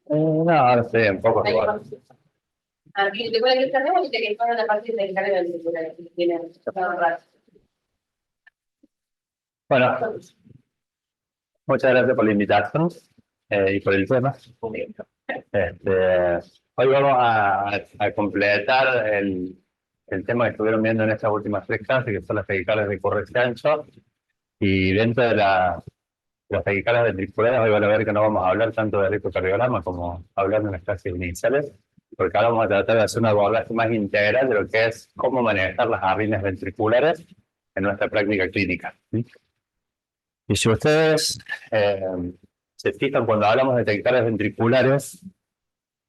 No, ahora estoy en poco igual. Aquí te cuento que tenemos y te que la parte de carga ventricular que tiene Bueno, muchas gracias por la invitación y por el tema. Hoy vamos a completar el tema que estuvieron viendo en estas últimas tres clases, que son las cervicales de correcto ancho. Y dentro de las cervicales ventriculares, hoy van a ver que no vamos a hablar tanto de electrocardiograma como hablando en las clases iniciales, porque ahora vamos a tratar de hacer una abordaje más integral de lo que es cómo manejar las arritmias ventriculares en nuestra práctica clínica. Y si ustedes se fijan, cuando hablamos de cervicales ventriculares,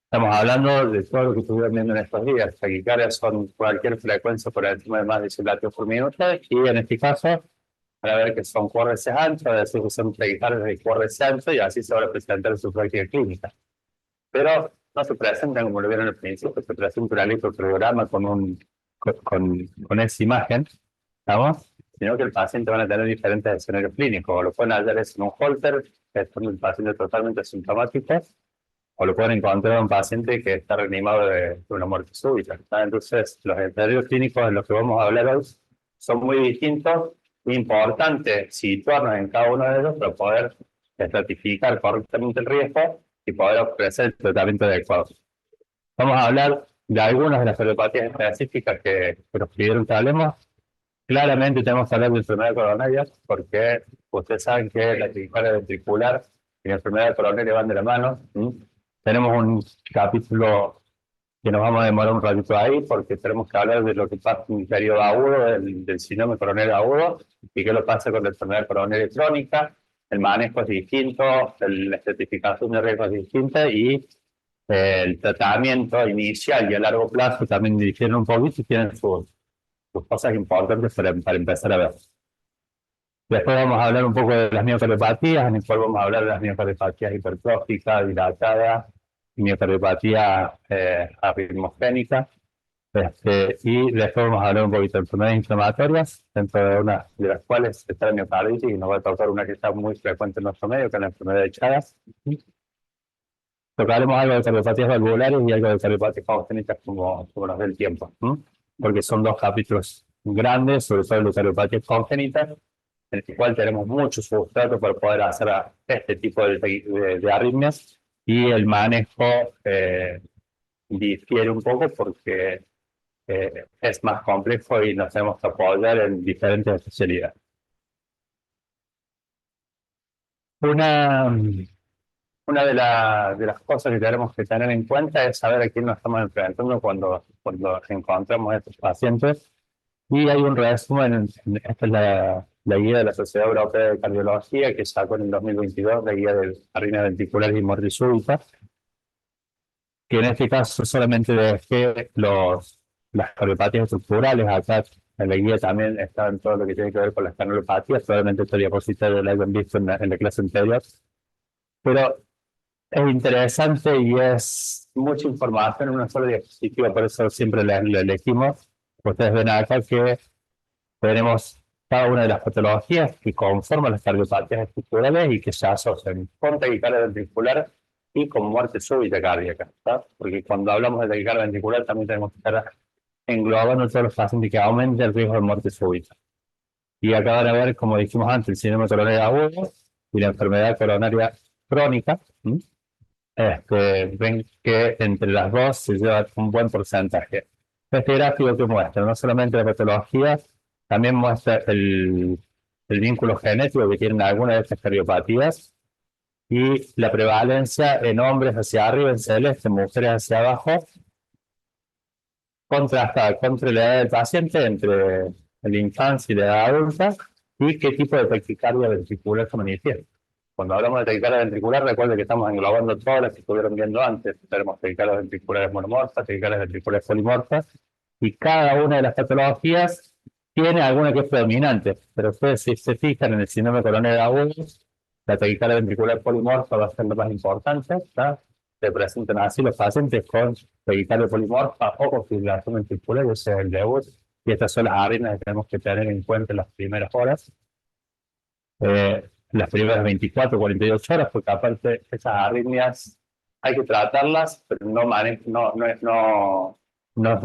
estamos hablando de todo lo que estuvieron viendo en estos días. Taquicardias son cualquier frecuencia por encima de más de 100 latidos por minuto, y en este caso, para ver que son QRS anchos, es decir, que son taquicardias de QRS ancho, y así se va a presentar en su práctica clínica. Pero no se presentan como lo vieron al principio, se presenta un electrocardiograma con esa imagen, ¿estamos? Sino que el paciente van a tener diferentes escenarios clínicos, o lo pueden hallar en un holter, que es un paciente totalmente asintomático, o lo pueden encontrar en un paciente que está reanimado de una muerte súbita. Entonces, los escenarios clínicos de los que vamos a hablar hoy son muy distintos. Es importante situarnos en cada uno de ellos para poder estratificar correctamente el riesgo y poder ofrecer el tratamiento adecuado. Vamos a hablar de algunas de las cardiopatías específicas que nos pidieron que hablemos. Claramente tenemos que hablar de enfermedad coronaria, porque ustedes saben que la taquicardia ventricular y la enfermedad coronaria van de la mano. Tenemos un capítulo que nos vamos a demorar un ratito ahí, porque tenemos que hablar de lo que pasa en el periodo agudo del síndrome coronario agudo y qué lo pasa con la enfermedad coronaria crónica. El manejo es distinto, la estratificación de riesgo es distinta, y el tratamiento inicial y a largo plazo también difieren un poquito y tienen sus cosas importantes para empezar a ver. Después vamos a hablar un poco de las miocardiopatías, en el cual vamos a hablar de las miocardiopatías hipertróficas, dilatadas, miocardiopatía arritmogénica, y después vamos a hablar un poquito de enfermedades inflamatorias, dentro de una de las cuales está la miocarditis, y nos va a tocar una que está muy frecuente en nuestro medio, que es la enfermedad de Chagas. Tocaremos algo de cardiopatías valvulares y algo de cardiopatías congénitas como nos dé el tiempo, porque son dos capítulos grandes, sobre todo de cardiopatías congénitas, en el cual tenemos mucho sustrato para poder hacer este tipo de arritmias, y el manejo difiere un poco porque es más complejo y nos tenemos que apoyar en diferentes especialidades. Una de las cosas que tenemos que tener en cuenta es saber a quién nos estamos enfrentando cuando encontramos a estos pacientes. Y hay un resumen, esta es la guía de la Sociedad Europea de Cardiología, que sacó en el 2022, la guía de arritmias ventriculares y muerte súbita, que en este caso solamente dejé las cardiopatías estructurales. Acá en la guía también está en todo lo que tiene que ver con las canulopatías, probablemente esta diapositiva la hayan visto en la clase anterior. Pero es interesante y es mucha información en una sola diapositiva, por eso siempre la elegimos. Ustedes ven acá que tenemos cada una de las patologías que conforman las cardiopatías estructurales y que se asocian con taquicardia ventricular y con muerte súbita cardíaca, ¿tá? Porque cuando hablamos de taquicardia ventricular también tenemos que estar englobando todos los pacientes que aumenten el riesgo de muerte súbita. Y acá van a ver, como dijimos antes, el síndrome coronario agudo y la enfermedad coronaria crónica. Ven que entre las dos se lleva un buen porcentaje. Este gráfico que muestra no solamente la patología, también muestra el vínculo genético que tienen algunas de estas cardiopatías, y la prevalencia en hombres hacia arriba en celeste, mujeres hacia abajo, contrastada contra la edad del paciente, entre la infancia y la edad adulta, y qué tipo de taquicardia ventricular se manifiesta. Cuando hablamos de taquicardia ventricular, recuerden que estamos englobando todas las que estuvieron viendo antes. Tenemos taquicardias ventriculares monomorfas, taquicardias ventriculares polimorfas, y cada una de las patologías tiene alguna que es predominante. Pero ustedes, si se fijan en el síndrome coronario agudo, la taquicardia ventricular polimorfa va a ser la más importante, ¿tá? Se presentan así los pacientes con taquicardia polimorfa o con fibrilación ventricular, ese es el debut, y estas son las arritmias que tenemos que tener en cuenta en las primeras horas. las primeras 24, 48 horas, porque aparte esas arritmias hay que tratarlas, pero no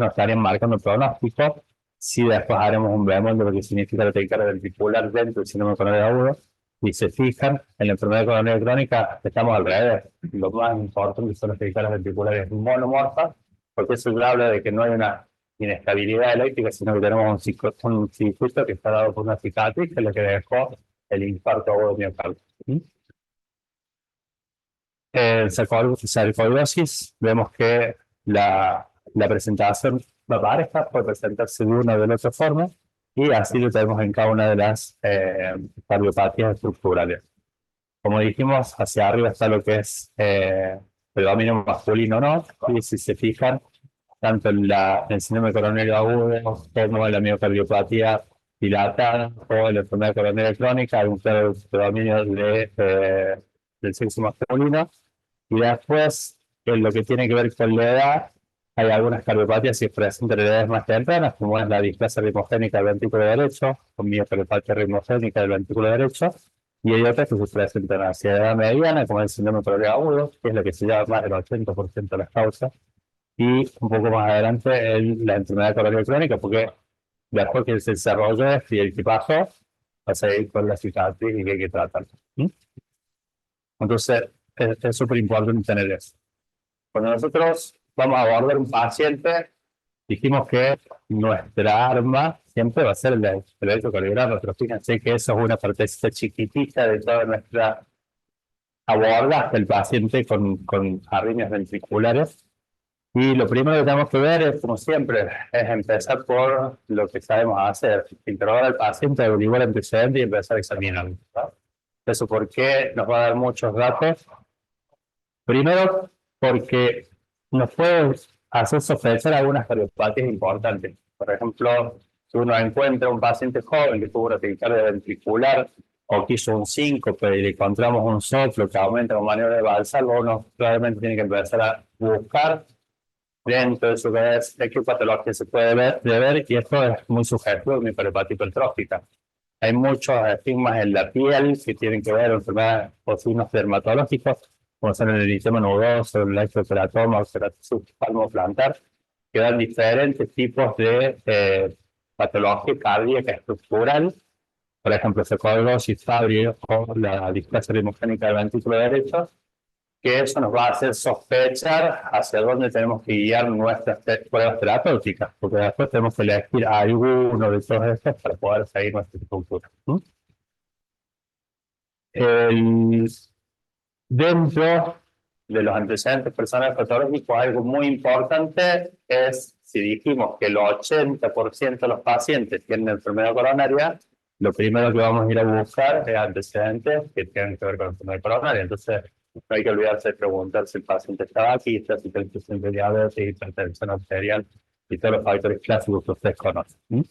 estarían marcando pronóstico. Si después haremos un bemol de lo que significa la taquicardia ventricular dentro del síndrome coronario agudo, y se fijan, en la enfermedad coronaria crónica estamos al revés. Lo más importante son las taquicardias ventriculares monomorfas, porque eso ya habla de que no hay una inestabilidad eléctrica, sino que tenemos un circuito que está dado por una cicatriz, que es lo que dejó el infarto agudo miocardio. En sarcoidosis vemos que la presentación va pareja, puede presentarse de una o de la otra forma, y así lo tenemos en cada una de las cardiopatías estructurales. Como dijimos, hacia arriba está lo que es predominio masculino, ¿no? Y si se fijan, tanto en el síndrome coronario agudo como en la miocardiopatía dilatada o en la enfermedad coronaria crónica, hay un claro predominio del sexo masculino. Y después, en lo que tiene que ver con la edad, hay algunas cardiopatías que se presentan en edades más tempranas, como es la displasia ritmogénica del ventrículo derecho, o miocardiopatía ritmogénica del ventrículo derecho, y hay otras que se presentan hacia edad mediana, como el síndrome coronario agudo, que es lo que se llama más del 80% de las causas, y un poco más adelante la enfermedad coronaria crónica, porque después que se desarrolló y el que pasó, va a seguir con la cicatriz y que hay que tratar. Entonces, es súper importante tener eso. Cuando nosotros vamos a abordar un paciente, dijimos que nuestra arma siempre va a ser el electrocardiograma, pero fíjense que eso es una partecita chiquitita de toda nuestra abordaje del paciente con arritmias ventriculares. Y lo primero que tenemos que ver es, como siempre, es empezar por lo que sabemos hacer, interrogar al paciente, averiguar el antecedente y empezar a examinarlo. Eso porque nos va a dar muchos datos. Primero, porque nos puede hacer sospechar algunas cardiopatías importantes. Por ejemplo, si uno encuentra un paciente joven que tuvo una taquicardia ventricular o que hizo un síncope y le encontramos un soplo que aumenta con maniobra de Valsalva, uno claramente tiene que empezar a buscar dentro de su cabeza de qué patología se puede ver, y esto es muy subjetivo de mi cardiopatia hipertrófica. Hay muchos estigmas en la piel que tienen que ver con enfermedades o signos dermatológicos, como son el eritema nodoso, el exoteratoma, o keratosis palmoplantar, que dan diferentes tipos de patología cardíaca estructural, por ejemplo, sarcoidosis, Fabry o la displasia ritmogénica del ventrículo derecho, que eso nos va a hacer sospechar hacia dónde tenemos que guiar nuestras pruebas terapéuticas, porque después tenemos que elegir alguno de todos estos para poder seguir nuestra estructura. Dentro de los antecedentes personales patológicos, algo muy importante es, si dijimos que el 80% de los pacientes tienen enfermedad coronaria, lo primero que vamos a ir a buscar es antecedentes que tienen que ver con la enfermedad coronaria. Entonces, no hay que olvidarse de preguntar si el paciente está tabaquista, si tiene diabetes, hipertensión arterial y todos los factores clásicos que ustedes conocen. En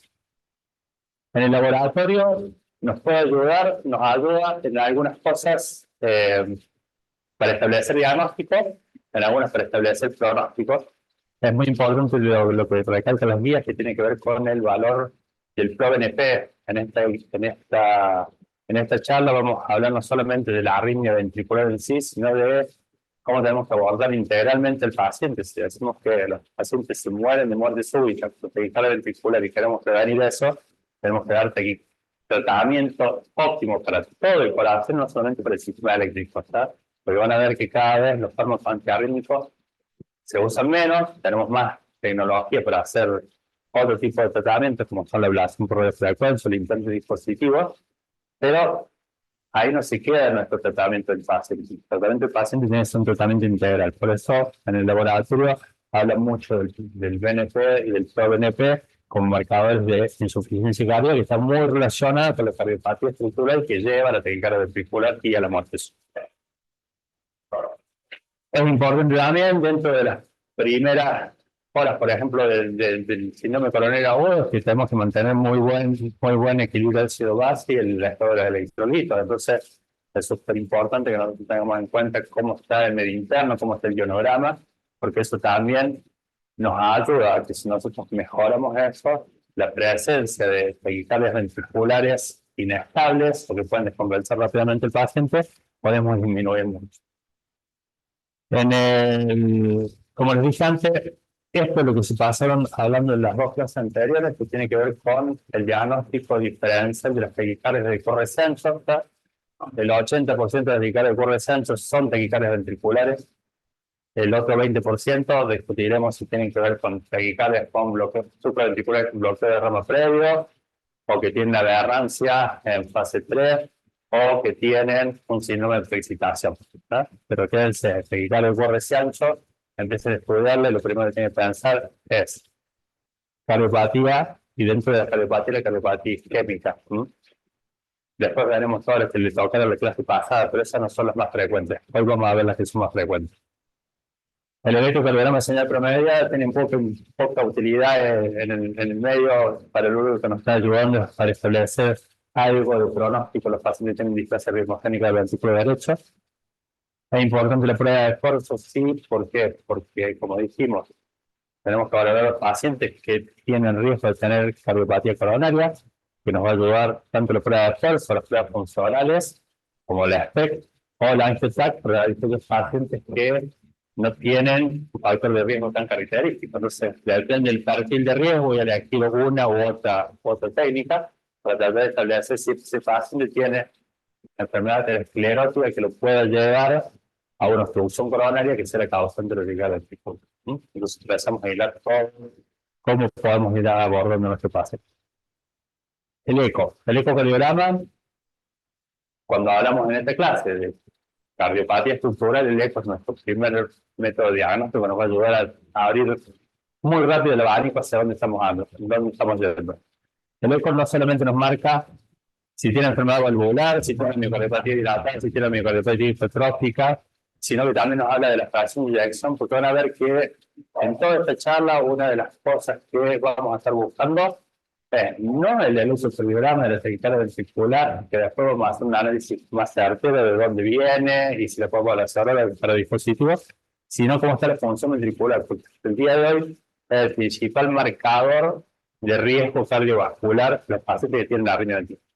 el laboratorio nos puede ayudar, nos ayuda en algunas cosas para establecer diagnósticos, en algunas para establecer pronósticos. Es muy importante lo que recalcan las guías, que tiene que ver con el valor del ProBNP. En esta charla vamos a hablar no solamente de la arritmia ventricular en sí, sino de cómo tenemos que abordar integralmente al paciente. Si decimos que los pacientes se mueren de muerte súbita por taquicardia ventricular y queremos prevenir eso, tenemos que dar tratamiento óptimo para todo el corazón, no solamente para el sistema eléctrico, ¿está? Porque van a ver que cada vez los fármacos antiarrítmicos se usan menos, tenemos más tecnología para hacer otro tipo de tratamientos, como son la ablación por radiofrecuencia, el implante dispositivo, pero ahí no se queda nuestro tratamiento del paciente. El tratamiento del paciente tiene que ser un tratamiento integral. Por eso, en el laboratorio habla mucho del BNP y del ProBNP como marcadores de insuficiencia cardíaca, que están muy relacionados con la cardiopatía estructural que lleva a la taquicardia ventricular y a la muerte súbita. Es importante también dentro de las primeras horas, por ejemplo, del síndrome coronario agudo, que tenemos que mantener muy buen equilibrio del ácido-base y el estado de los electrolitos. Entonces, es súper importante que nosotros tengamos en cuenta cómo está el medio interno, cómo está el ionograma, porque eso también nos ayuda a que si nosotros mejoramos eso, la presencia de taquicardias ventriculares inestables o que pueden descompensar rápidamente el paciente, podemos disminuir mucho. Como les dije antes, esto es lo que se pasaron hablando en las dos clases anteriores, que tiene que ver con el diagnóstico diferencial de las taquicardias de corre-centro. El 80% de las taquicardias de corre-centro son taquicardias ventriculares. El otro 20% discutiremos si tienen que ver con taquicardias con bloqueo supraventricular, con bloqueo de rama previo, o que tienen aberrancia en fase 3, o que tienen un síndrome de preexcitación. ¿No? Pero quédense, taquicardia de corre-centro, empiecen a estudiarle, lo primero que tienen que pensar es cardiopatía, y dentro de la cardiopatía isquémica. Después veremos todas las que le tocaron la clase pasada, pero esas no son las más frecuentes. Hoy vamos a ver las que son más frecuentes. El electrocardiograma señal promedia tiene poca utilidad en el medio para el único que nos está ayudando para establecer algo de pronóstico. Los pacientes tienen displasia ritmogénica del ventrículo derecho. Es importante la prueba de esfuerzo, sí. ¿Por qué? Porque, como dijimos, tenemos que valorar a los pacientes que tienen riesgo de tener cardiopatía coronaria, que nos va a ayudar tanto la prueba de esfuerzo, las pruebas funcionales, como la SPECT o la ANGIOTAC, para aquellos pacientes que no tienen un factor de riesgo tan característico. Entonces, depende del perfil de riesgo, ya le activo una u otra técnica para tratar de establecer si ese paciente tiene enfermedad esclerótica que lo pueda llevar a una obstrucción coronaria que sea la causante de la ventricular. Entonces, empezamos a hilar todo, cómo podemos ir abordando nuestro paciente. El ecocardiograma, cuando hablamos en esta clase de cardiopatía estructural, el eco es nuestro primer método de diagnóstico que nos va a ayudar a abrir muy rápido el abanico hacia dónde estamos yendo. El eco no solamente nos marca si tiene enfermedad valvular, si tiene miocardiopatía dilatada, si tiene miocardiopatía hipertrófica, sino que también nos habla de la fracción de eyección, porque van a ver que en toda esta charla una de las cosas que vamos a estar buscando no el electrocardiograma de la taquicardia ventricular, que después vamos a hacer un análisis más certero de dónde viene y si le podemos hacer para dispositivos, sino cómo está la función ventricular, porque el día de hoy es el principal marcador de riesgo cardiovascular los pacientes que tienen arritmia ventricular.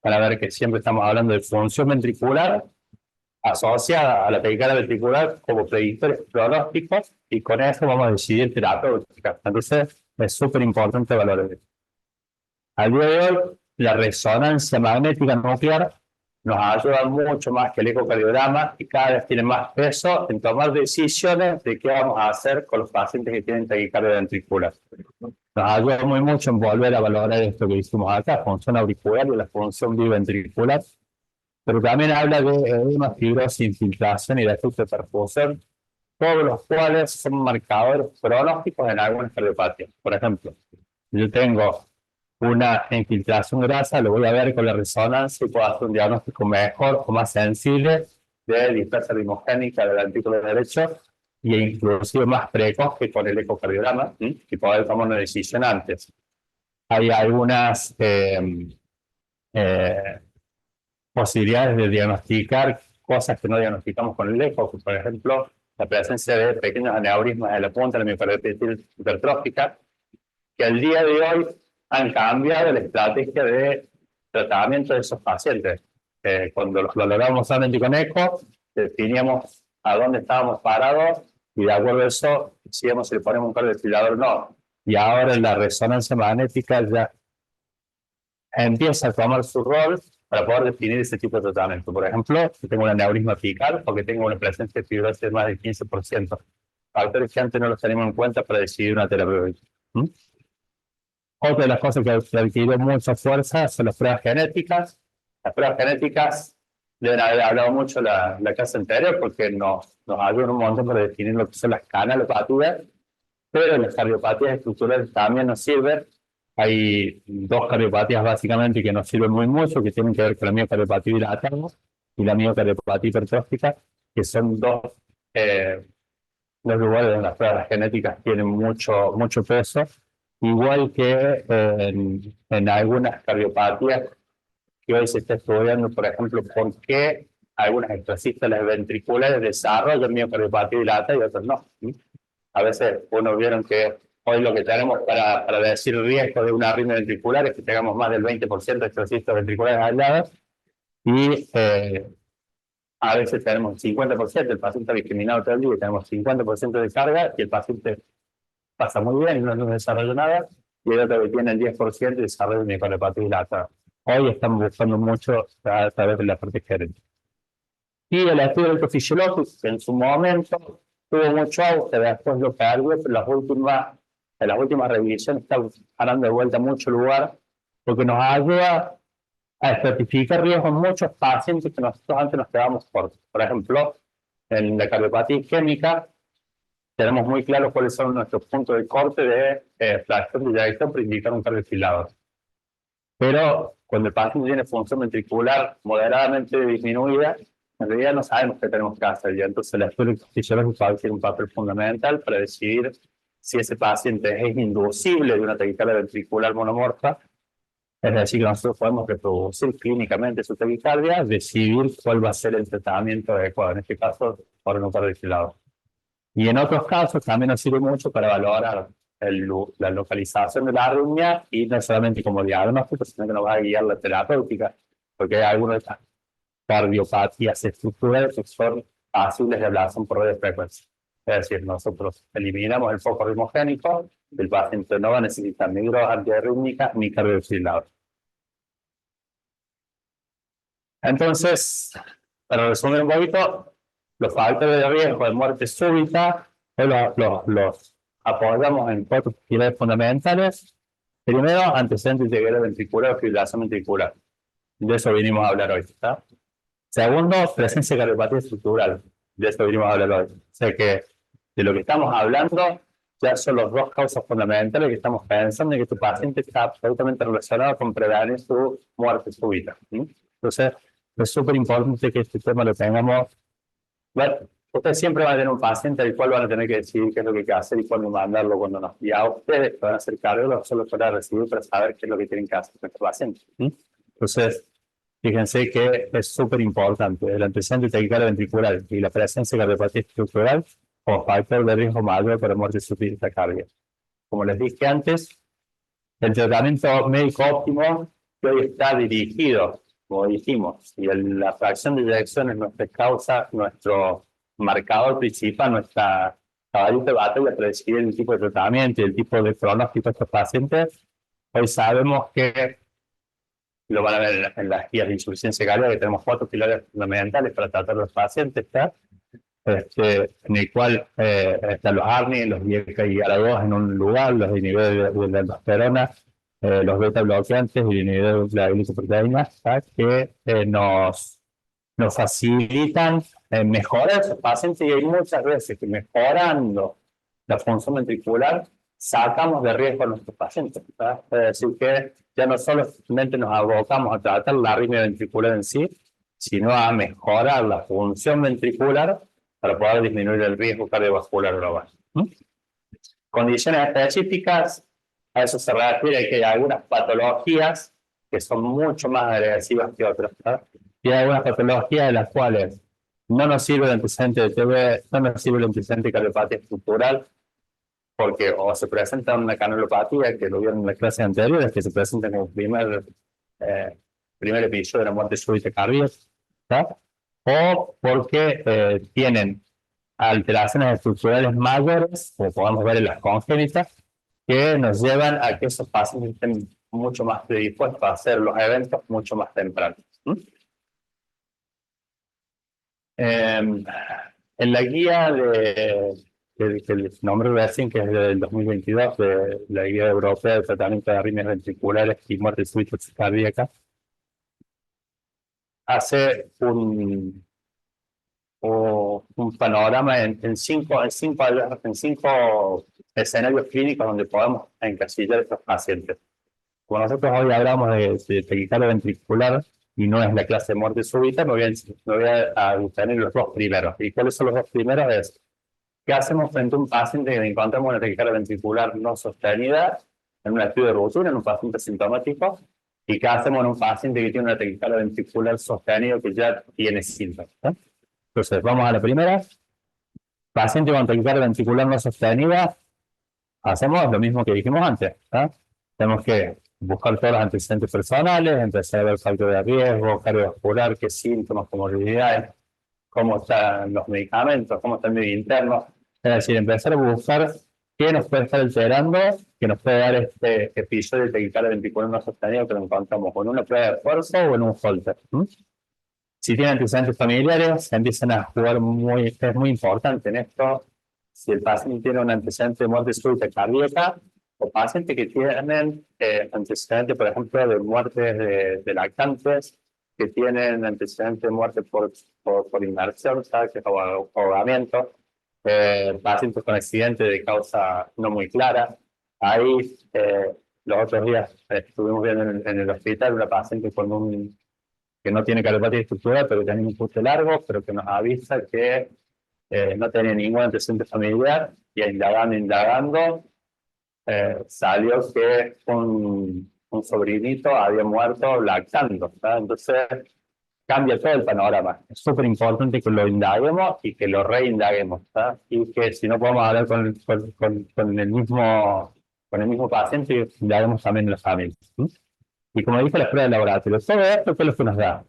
Van a ver que siempre estamos hablando de función ventricular asociada a la taquicardia ventricular como predictores pronósticos, y con eso vamos a decidir terapéutica. Entonces es súper importante valorar eso. Al día de hoy, la resonancia magnética nuclear nos ayuda mucho más que el ecocardiograma y cada vez tiene más peso en tomar decisiones de qué vamos a hacer con los pacientes que tienen taquicardia ventricular. Nos ayuda muy mucho en volver a valorar esto que hicimos acá, función auricular y la función biventricular, pero también habla de edema, fibrosis, infiltración y defecto de perfusión, todos los cuales son marcadores pronósticos en algunas cardiopatías. Por ejemplo, yo tengo una infiltración grasa, lo voy a ver con la resonancia y puedo hacer un diagnóstico mejor o más sensible de displasia ritmogénica del ventrículo derecho, e inclusive más precoz que con el ecocardiograma, y poder tomar una decisión antes. Hay algunas posibilidades de diagnosticar cosas que no diagnosticamos con el eco, por ejemplo, la presencia de pequeños aneurismas en la punta de la miocardiopatía hipertrófica, que al día de hoy han cambiado la estrategia de tratamiento de esos pacientes. Cuando los valorábamos solamente con eco, definíamos a dónde estábamos parados y de acuerdo a eso decidíamos si le ponemos un cardiofibrilador o no. Y ahora la resonancia magnética ya empieza a tomar su rol para poder definir ese tipo de tratamiento. Por ejemplo, si tengo un aneurisma apical o que tengo una presencia de fibrosis de más del 15%. Factores que antes no los teníamos en cuenta para decidir una terapia. Otra de las cosas que adquirió mucha fuerza son las pruebas genéticas. Las pruebas genéticas deben haber hablado mucho la clase anterior porque nos ayudan un montón para definir lo que son las canalopatías, pero las cardiopatías estructurales también nos sirven. Hay dos cardiopatías básicamente que nos sirven muy mucho, que tienen que ver con la miocardiopatía dilatada y la miocardiopatía hipertrófica, que son dos lugares donde las pruebas genéticas tienen mucho peso. Igual que en algunas cardiopatías que hoy se está estudiando, por ejemplo, por qué algunas extrasístoles ventriculares desarrollan miocardiopatía dilatada y otras no. A veces uno vieron que Hoy lo que tenemos para decir riesgo de una arritmia ventricular es que tengamos más del 20% de estrocitos ventriculares aislados y a veces tenemos 50%, el paciente está discriminado todo el día y tenemos 50% de carga y el paciente pasa muy bien y no desarrolla nada, y el otro que tiene el 10% y desarrolla una hiperhepatitis dilatada. Hoy estamos buscando mucho a través de la parte genética. Y el estudio electrofisiológico, que en su momento tuvo mucho auge, después lo perdió, pero en las últimas revisiones está ganando de vuelta mucho lugar, porque nos ayuda a estratificar riesgos en muchos pacientes que nosotros antes nos quedamos cortos. Por ejemplo, en la cardiopatía isquémica, tenemos muy claro cuáles son nuestros puntos de corte de fracción de eyección para indicar un cardiofilador. Pero cuando el paciente tiene función ventricular moderadamente disminuida, en realidad no sabemos qué tenemos que hacer. Y entonces el estudio fisiológico va a tener un papel fundamental para decidir si ese paciente es inducible de una taquicardia ventricular monomorfa. Es decir, que nosotros podemos reproducir clínicamente su taquicardia, decidir cuál va a ser el tratamiento adecuado, en este caso, por un cardiofilador. Y en otros casos también nos sirve mucho para valorar la localización de la arritmia y no solamente como diagnóstico, sino que nos va a guiar la terapéutica, porque hay algunas de estas cardiopatías estructurales que son fáciles de ablación por radiofrecuencia. Es decir, nosotros eliminamos el foco ritmogénico, el paciente no va a necesitar ni droga antiarrítmica ni cardiofibrilador. Entonces, para resumir un poquito, los factores de riesgo de muerte súbita los apoyamos en 4 pilares fundamentales. Primero, antecedentes de guerra ventricular o fibrilación ventricular. De eso vinimos a hablar hoy. ¿Está? Segundo, presencia de cardiopatía estructural. De eso vinimos a hablar hoy. O sea que de lo que estamos hablando ya son las 2 causas fundamentales que estamos pensando en que tu paciente está absolutamente relacionado con prevenir su muerte súbita. ¿Sí? Entonces, es súper importante que este tema lo tengamos. Bueno, ustedes siempre van a tener un paciente al cual van a tener que decidir qué es lo que hay que hacer y cuándo mandarlo, cuando nos. Y a ustedes que van a hacer cardiólogos solo para recibir para saber qué es lo que tienen que hacer con este paciente. Entonces, fíjense que es súper importante el antecedente de taquicardia ventricular y la presencia de cardiopatía estructural como factor de riesgo mayor para muerte súbita cardíaca. Como les dije antes, el tratamiento médico óptimo que hoy está dirigido, como dijimos, y la fracción de eyección es nuestra causa, nuestro marcador principal, nuestra caballito de batalla para decidir el tipo de tratamiento y el tipo de pronóstico de estos pacientes. Hoy sabemos que, lo van a ver en las guías de insuficiencia cardíaca, que tenemos 4 pilares fundamentales para tratar a los pacientes, ¿está? En el cual están los ARNI, los IGA-2 en un lugar, los inhibidores de la aldosterona, los beta bloqueantes y los inhibidores de la glicoproteína, que nos facilitan mejorar a esos pacientes, y hay muchas veces que mejorando la función ventricular sacamos de riesgo a nuestros pacientes. ¿Verdad? Es decir, que ya no solamente nos abocamos a tratar la arritmia ventricular en sí, sino a mejorar la función ventricular para poder disminuir el riesgo cardiovascular global. Condiciones específicas, a eso se refiere que hay algunas patologías que son mucho más agresivas que otras. ¿Verdad? Y hay algunas patologías de las cuales no nos sirve el antecedente de TB, no nos sirve el antecedente de cardiopatía estructural, porque o se presenta una canalopatía, que lo vieron en la clase anterior, es que se presenta como primer episodio de la muerte súbita cardíaca, ¿verdad? O porque tienen alteraciones estructurales mayores, como podemos ver en las congénitas, que nos llevan a que esos pacientes estén mucho más predispuestos a hacer los eventos mucho más tempranos. En la guía que les nombré recién, que es del 2022, de la guía europea de tratamiento de arritmias ventriculares y muerte súbita cardíaca, hace un panorama en cinco escenarios clínicos donde podemos encasillar a estos pacientes. Como nosotros hoy hablamos de taquicardia ventricular y no es la clase de muerte súbita, me voy a tener los 2 primeros. ¿Y cuáles son los 2 primeros? Es, ¿qué hacemos frente a un paciente que encontramos una taquicardia ventricular no sostenida en un estudio de rutina, en un paciente sintomático? ¿Y qué hacemos en un paciente que tiene una taquicardia ventricular sostenida que ya tiene síntomas? Entonces, vamos a la primera. Paciente con taquicardia ventricular no sostenida, hacemos lo mismo que dijimos antes, ¿tá? Tenemos que buscar todos los antecedentes personales, empezar a ver factores de riesgo, cardiovascular, qué síntomas, comorbilidades, cómo están los medicamentos, cómo está el medio interno. Es decir, empezar a buscar qué nos puede estar alterando, que nos puede dar este episodio de taquicardia ventricular no sostenido que lo encontramos o en una prueba de esfuerzo o en un holter. Si tienen antecedentes familiares, se empiezan a jugar es muy importante en esto. Si el paciente tiene un antecedente de muerte súbita cardíaca, o pacientes que tienen antecedentes, por ejemplo, de muertes de lactantes, que tienen antecedentes de muerte por inmersión, ¿sabes? Que es ahogamiento, pacientes con accidentes de causa no muy clara. Ahí, los otros días estuvimos viendo en el hospital una paciente que no tiene cardiopatía estructural, pero que tiene un pulso largo, pero que nos avisa que no tenía ningún antecedente familiar, y indagando, salió que un sobrinito había muerto lactando, ¿tá? Entonces cambia todo el panorama. Es súper importante que lo indaguemos y que lo reindaguemos, ¿tá? Y que si no podemos hablar con el mismo paciente, indaguemos también en la familia. Y como dije, la prueba de laboratorio, todo esto, ¿qué es lo que nos da?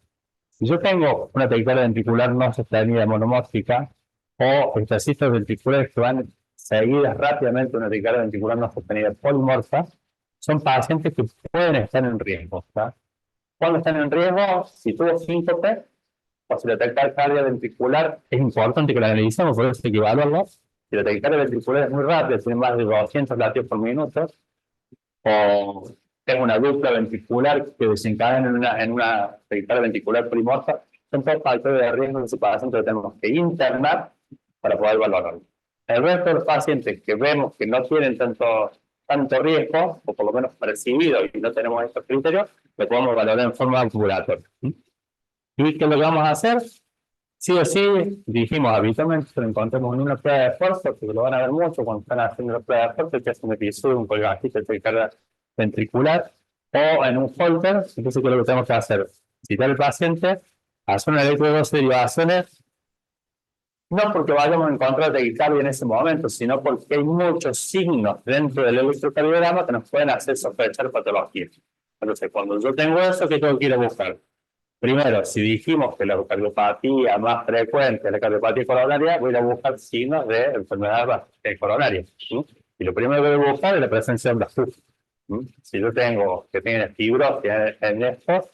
Si yo tengo una taquicardia ventricular no sostenida monomórfica o ejercicios ventriculares que van seguidas rápidamente una taquicardia ventricular no sostenida polimorfa, son pacientes que pueden estar en riesgo, ¿tá? Cuando están en riesgo, si tuvo síncope o si la taquicardia ventricular, es importante que la analicemos, por eso hay que evaluarlo. Si la taquicardia ventricular es muy rápida, tiene más de 200 latidos por minuto, o tengo una dupla ventricular que desencadena en una taquicardia ventricular polimorfa, son todos factores de riesgo que ese paciente lo tenemos que internar para poder valorarlo. El resto de los pacientes que vemos que no tienen tanto riesgo, o por lo menos percibido, y no tenemos estos criterios, lo podemos valorar en forma ambulatoria. ¿Y qué es lo que vamos a hacer? Sí o sí, dijimos, habitualmente lo encontramos en una prueba de esfuerzo, porque lo van a ver mucho cuando están haciendo la prueba de esfuerzo, que es un episodio, un colgajito de taquicardia ventricular, o en un holter. Entonces, ¿qué es lo que tenemos que hacer? Citar al paciente, hacer una electrodosis de derivaciones, no porque vayamos a encontrar taquicardia en ese momento, sino porque hay muchos signos dentro del electrocardiograma que nos pueden hacer sospechar patología. Entonces, cuando yo tengo eso, ¿qué tengo que ir a buscar? Primero, si dijimos que la cardiopatía más frecuente es la cardiopatía coronaria, voy a buscar signos de enfermedad coronaria. Y lo primero que voy a buscar es la presencia de un azúcar. Si yo tengo que tiene fibrosis en esto,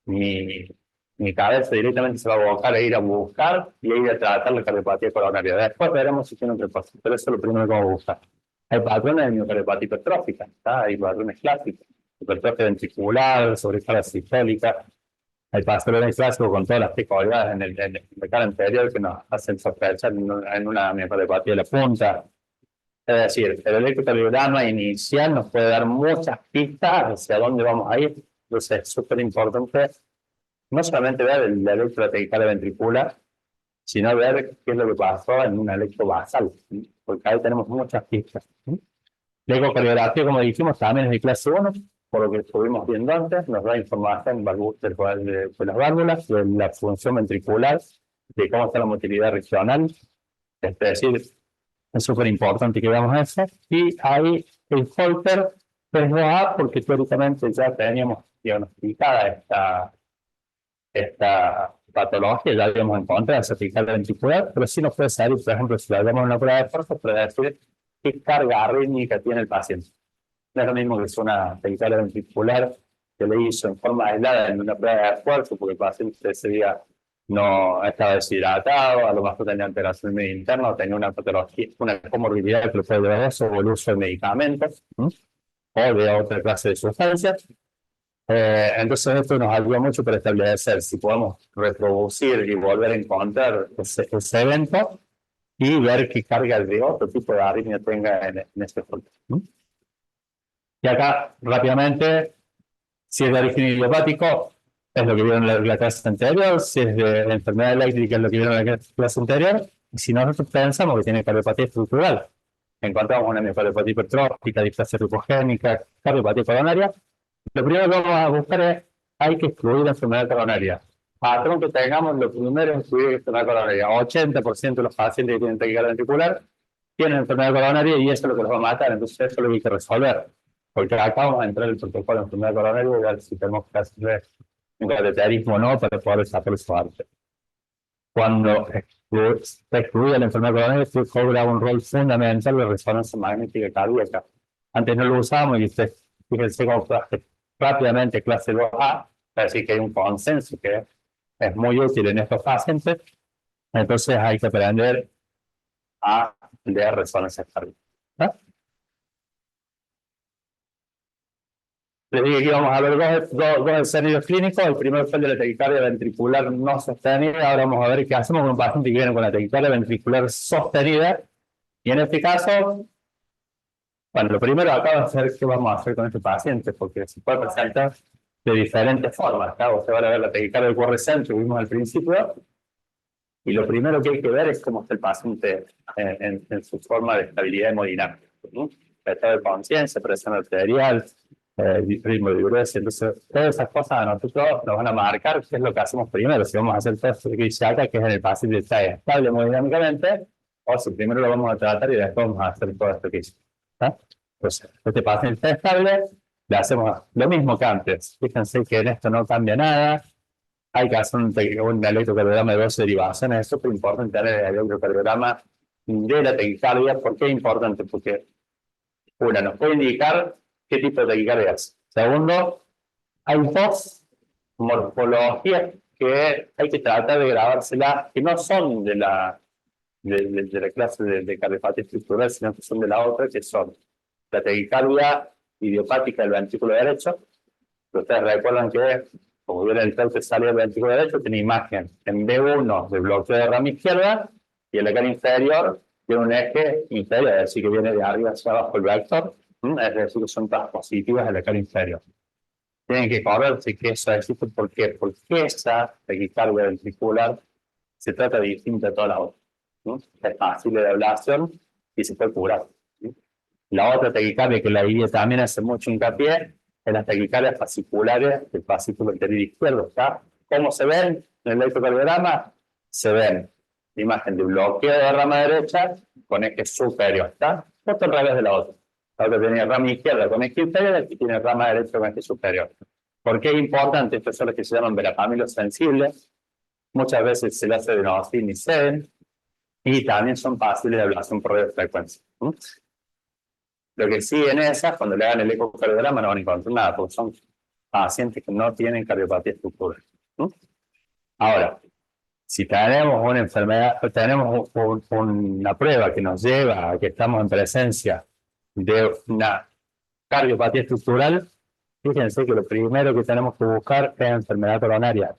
mi cabeza directamente se va a abocar a ir a buscar y a ir a tratar la cardiopatía coronaria. Después veremos si tiene otra cosa, pero eso es lo primero que vamos a buscar. Hay patrones de miocardiopatía hipertrófica, hay patrones clásicos, hipertrofia ventricular, sobrecarga sistólica. Hay patrones clásicos con todas las peculiaridades en el cara anterior que nos hacen sospechar en una miocardiopatía de la punta. Es decir, el electrocardiograma inicial nos puede dar muchas pistas hacia dónde vamos a ir. Entonces es súper importante no solamente ver el electrotaquicardia ventricular, sino ver qué es lo que pasó en una electrobasal, porque ahí tenemos muchas pistas. La ecocardiografía, como dijimos, también es de clase 1, por lo que estuvimos viendo antes, nos da información de las válvulas, de la función ventricular, de cómo está la motilidad regional. Es decir, es súper importante que veamos eso. Y ahí el holter es 2A, porque teóricamente ya teníamos diagnosticada esta patología, ya habíamos encontrado esa taquicardia ventricular, pero sí nos puede salir, por ejemplo, si la vemos en una prueba de esfuerzo, puede decir qué carga arrítmica tiene el paciente. No es lo mismo que es una taquicardia ventricular que le hizo en forma aislada en una prueba de esfuerzo, porque el paciente ese día no estaba deshidratado, a lo mejor tenía alteración medio interna, o tenía una patología, una comorbilidad que lo puede llevar a eso, o el uso de medicamentos, o de otra clase de sustancias. Entonces esto nos ayuda mucho para establecer si podemos reproducir y volver a encontrar ese evento y ver qué carga de otro tipo de arritmia tenga en este folder. Y acá, rápidamente, si es de origen idiopático, es lo que vieron en la clase anterior. Si es de enfermedad eléctrica, es lo que vieron en la clase anterior. Y si nosotros pensamos que tiene cardiopatía estructural, encontramos una miocardiopatía hipertrófica, displasia lipogénica, cardiopatía coronaria, lo primero que vamos a buscar es, hay que excluir la enfermedad coronaria. Patrón que tengamos, lo primero es excluir la enfermedad coronaria. 80% de los pacientes que tienen taquicardia ventricular tienen enfermedad coronaria y eso es lo que los va a matar, entonces eso es lo que hay que resolver. Porque acá vamos a entrar en el protocolo de enfermedad coronaria y ver si tenemos que hacer un cateterismo o no para poder sacar su arte. Cuando se excluye la enfermedad coronaria, esto cobra un rol fundamental de resonancia magnética cardíaca. Antes no lo usábamos y fíjense cómo rápidamente clase 2A, para decir que hay un consenso que es muy útil en estos pacientes, entonces hay que aprender a leer resonancia cardíaca. ¿Ah? Les dije que íbamos a ver dos escenarios clínicos. El primero fue el de la taquicardia ventricular no sostenida. Ahora vamos a ver qué hacemos con un paciente que viene con la taquicardia ventricular sostenida. Y en este caso, bueno, lo primero acá va a ser qué vamos a hacer con este paciente, porque se puede presentar de diferentes formas. Acá ustedes van a ver la taquicardia del QR centro que vimos al principio. Y lo primero que hay que ver es cómo está el paciente en su forma de estabilidad hemodinámica, ¿no? Estado de conciencia, presión arterial, ritmo de diuresis. Entonces, todas esas cosas a nosotros nos van a marcar qué es lo que hacemos primero. Si vamos a hacer test de Chaka, que es en el paciente que está estable hemodinámicamente, o si primero lo vamos a tratar y después vamos a hacer todo esto que hice. Entonces, este paciente está estable, le hacemos lo mismo que antes. Fíjense que en esto no cambia nada. Hay que hacer un electrocardiograma de 12 derivaciones. Es súper importante tener el electrocardiograma de la taquicardia. ¿Por qué es importante? Porque, una, nos puede indicar qué tipo de taquicardia es. Segundo, hay dos morfologías que hay que tratar de grabárselas, que no son de la clase de cardiopatía estructural, sino que son de la otra, que son la taquicardia idiopática del ventrículo derecho. Ustedes recuerdan que, como viene el que sale del ventrículo derecho, tiene imagen en B1 de bloqueo de rama izquierda y en la cara inferior tiene un eje inferior, es decir, que viene de arriba hacia abajo el vector, es decir, que son todas positivas en la cara inferior. Tienen que correrse que eso existe. ¿Por qué? Porque esa taquicardia ventricular se trata de distinta a toda la otra. Es fácil de ablación y se puede curar. La otra taquicardia que la guía también hace mucho hincapié en las taquicardias fasciculares del fascículo anterior izquierdo. ¿Está? ¿Cómo se ven en el electrocardiograma? Se ven la imagen de bloqueo de rama derecha con eje superior. ¿Está? Esto al revés de la otra. La otra tiene rama izquierda con eje inferior, aquí tiene rama derecha con eje superior. ¿Por qué es importante? Estos son los que se llaman verapamilos sensibles. Muchas veces se le hace de Novacin y Seden, y también son fáciles de ablación por radiofrecuencia. Lo que sí en esas, cuando le hagan el ecocardiograma, no van a encontrar nada, porque son pacientes que no tienen cardiopatía estructural. Ahora, si tenemos una enfermedad, tenemos una prueba que nos lleva a que estamos en presencia de una cardiopatía estructural, fíjense que lo primero que tenemos que buscar es enfermedad coronaria.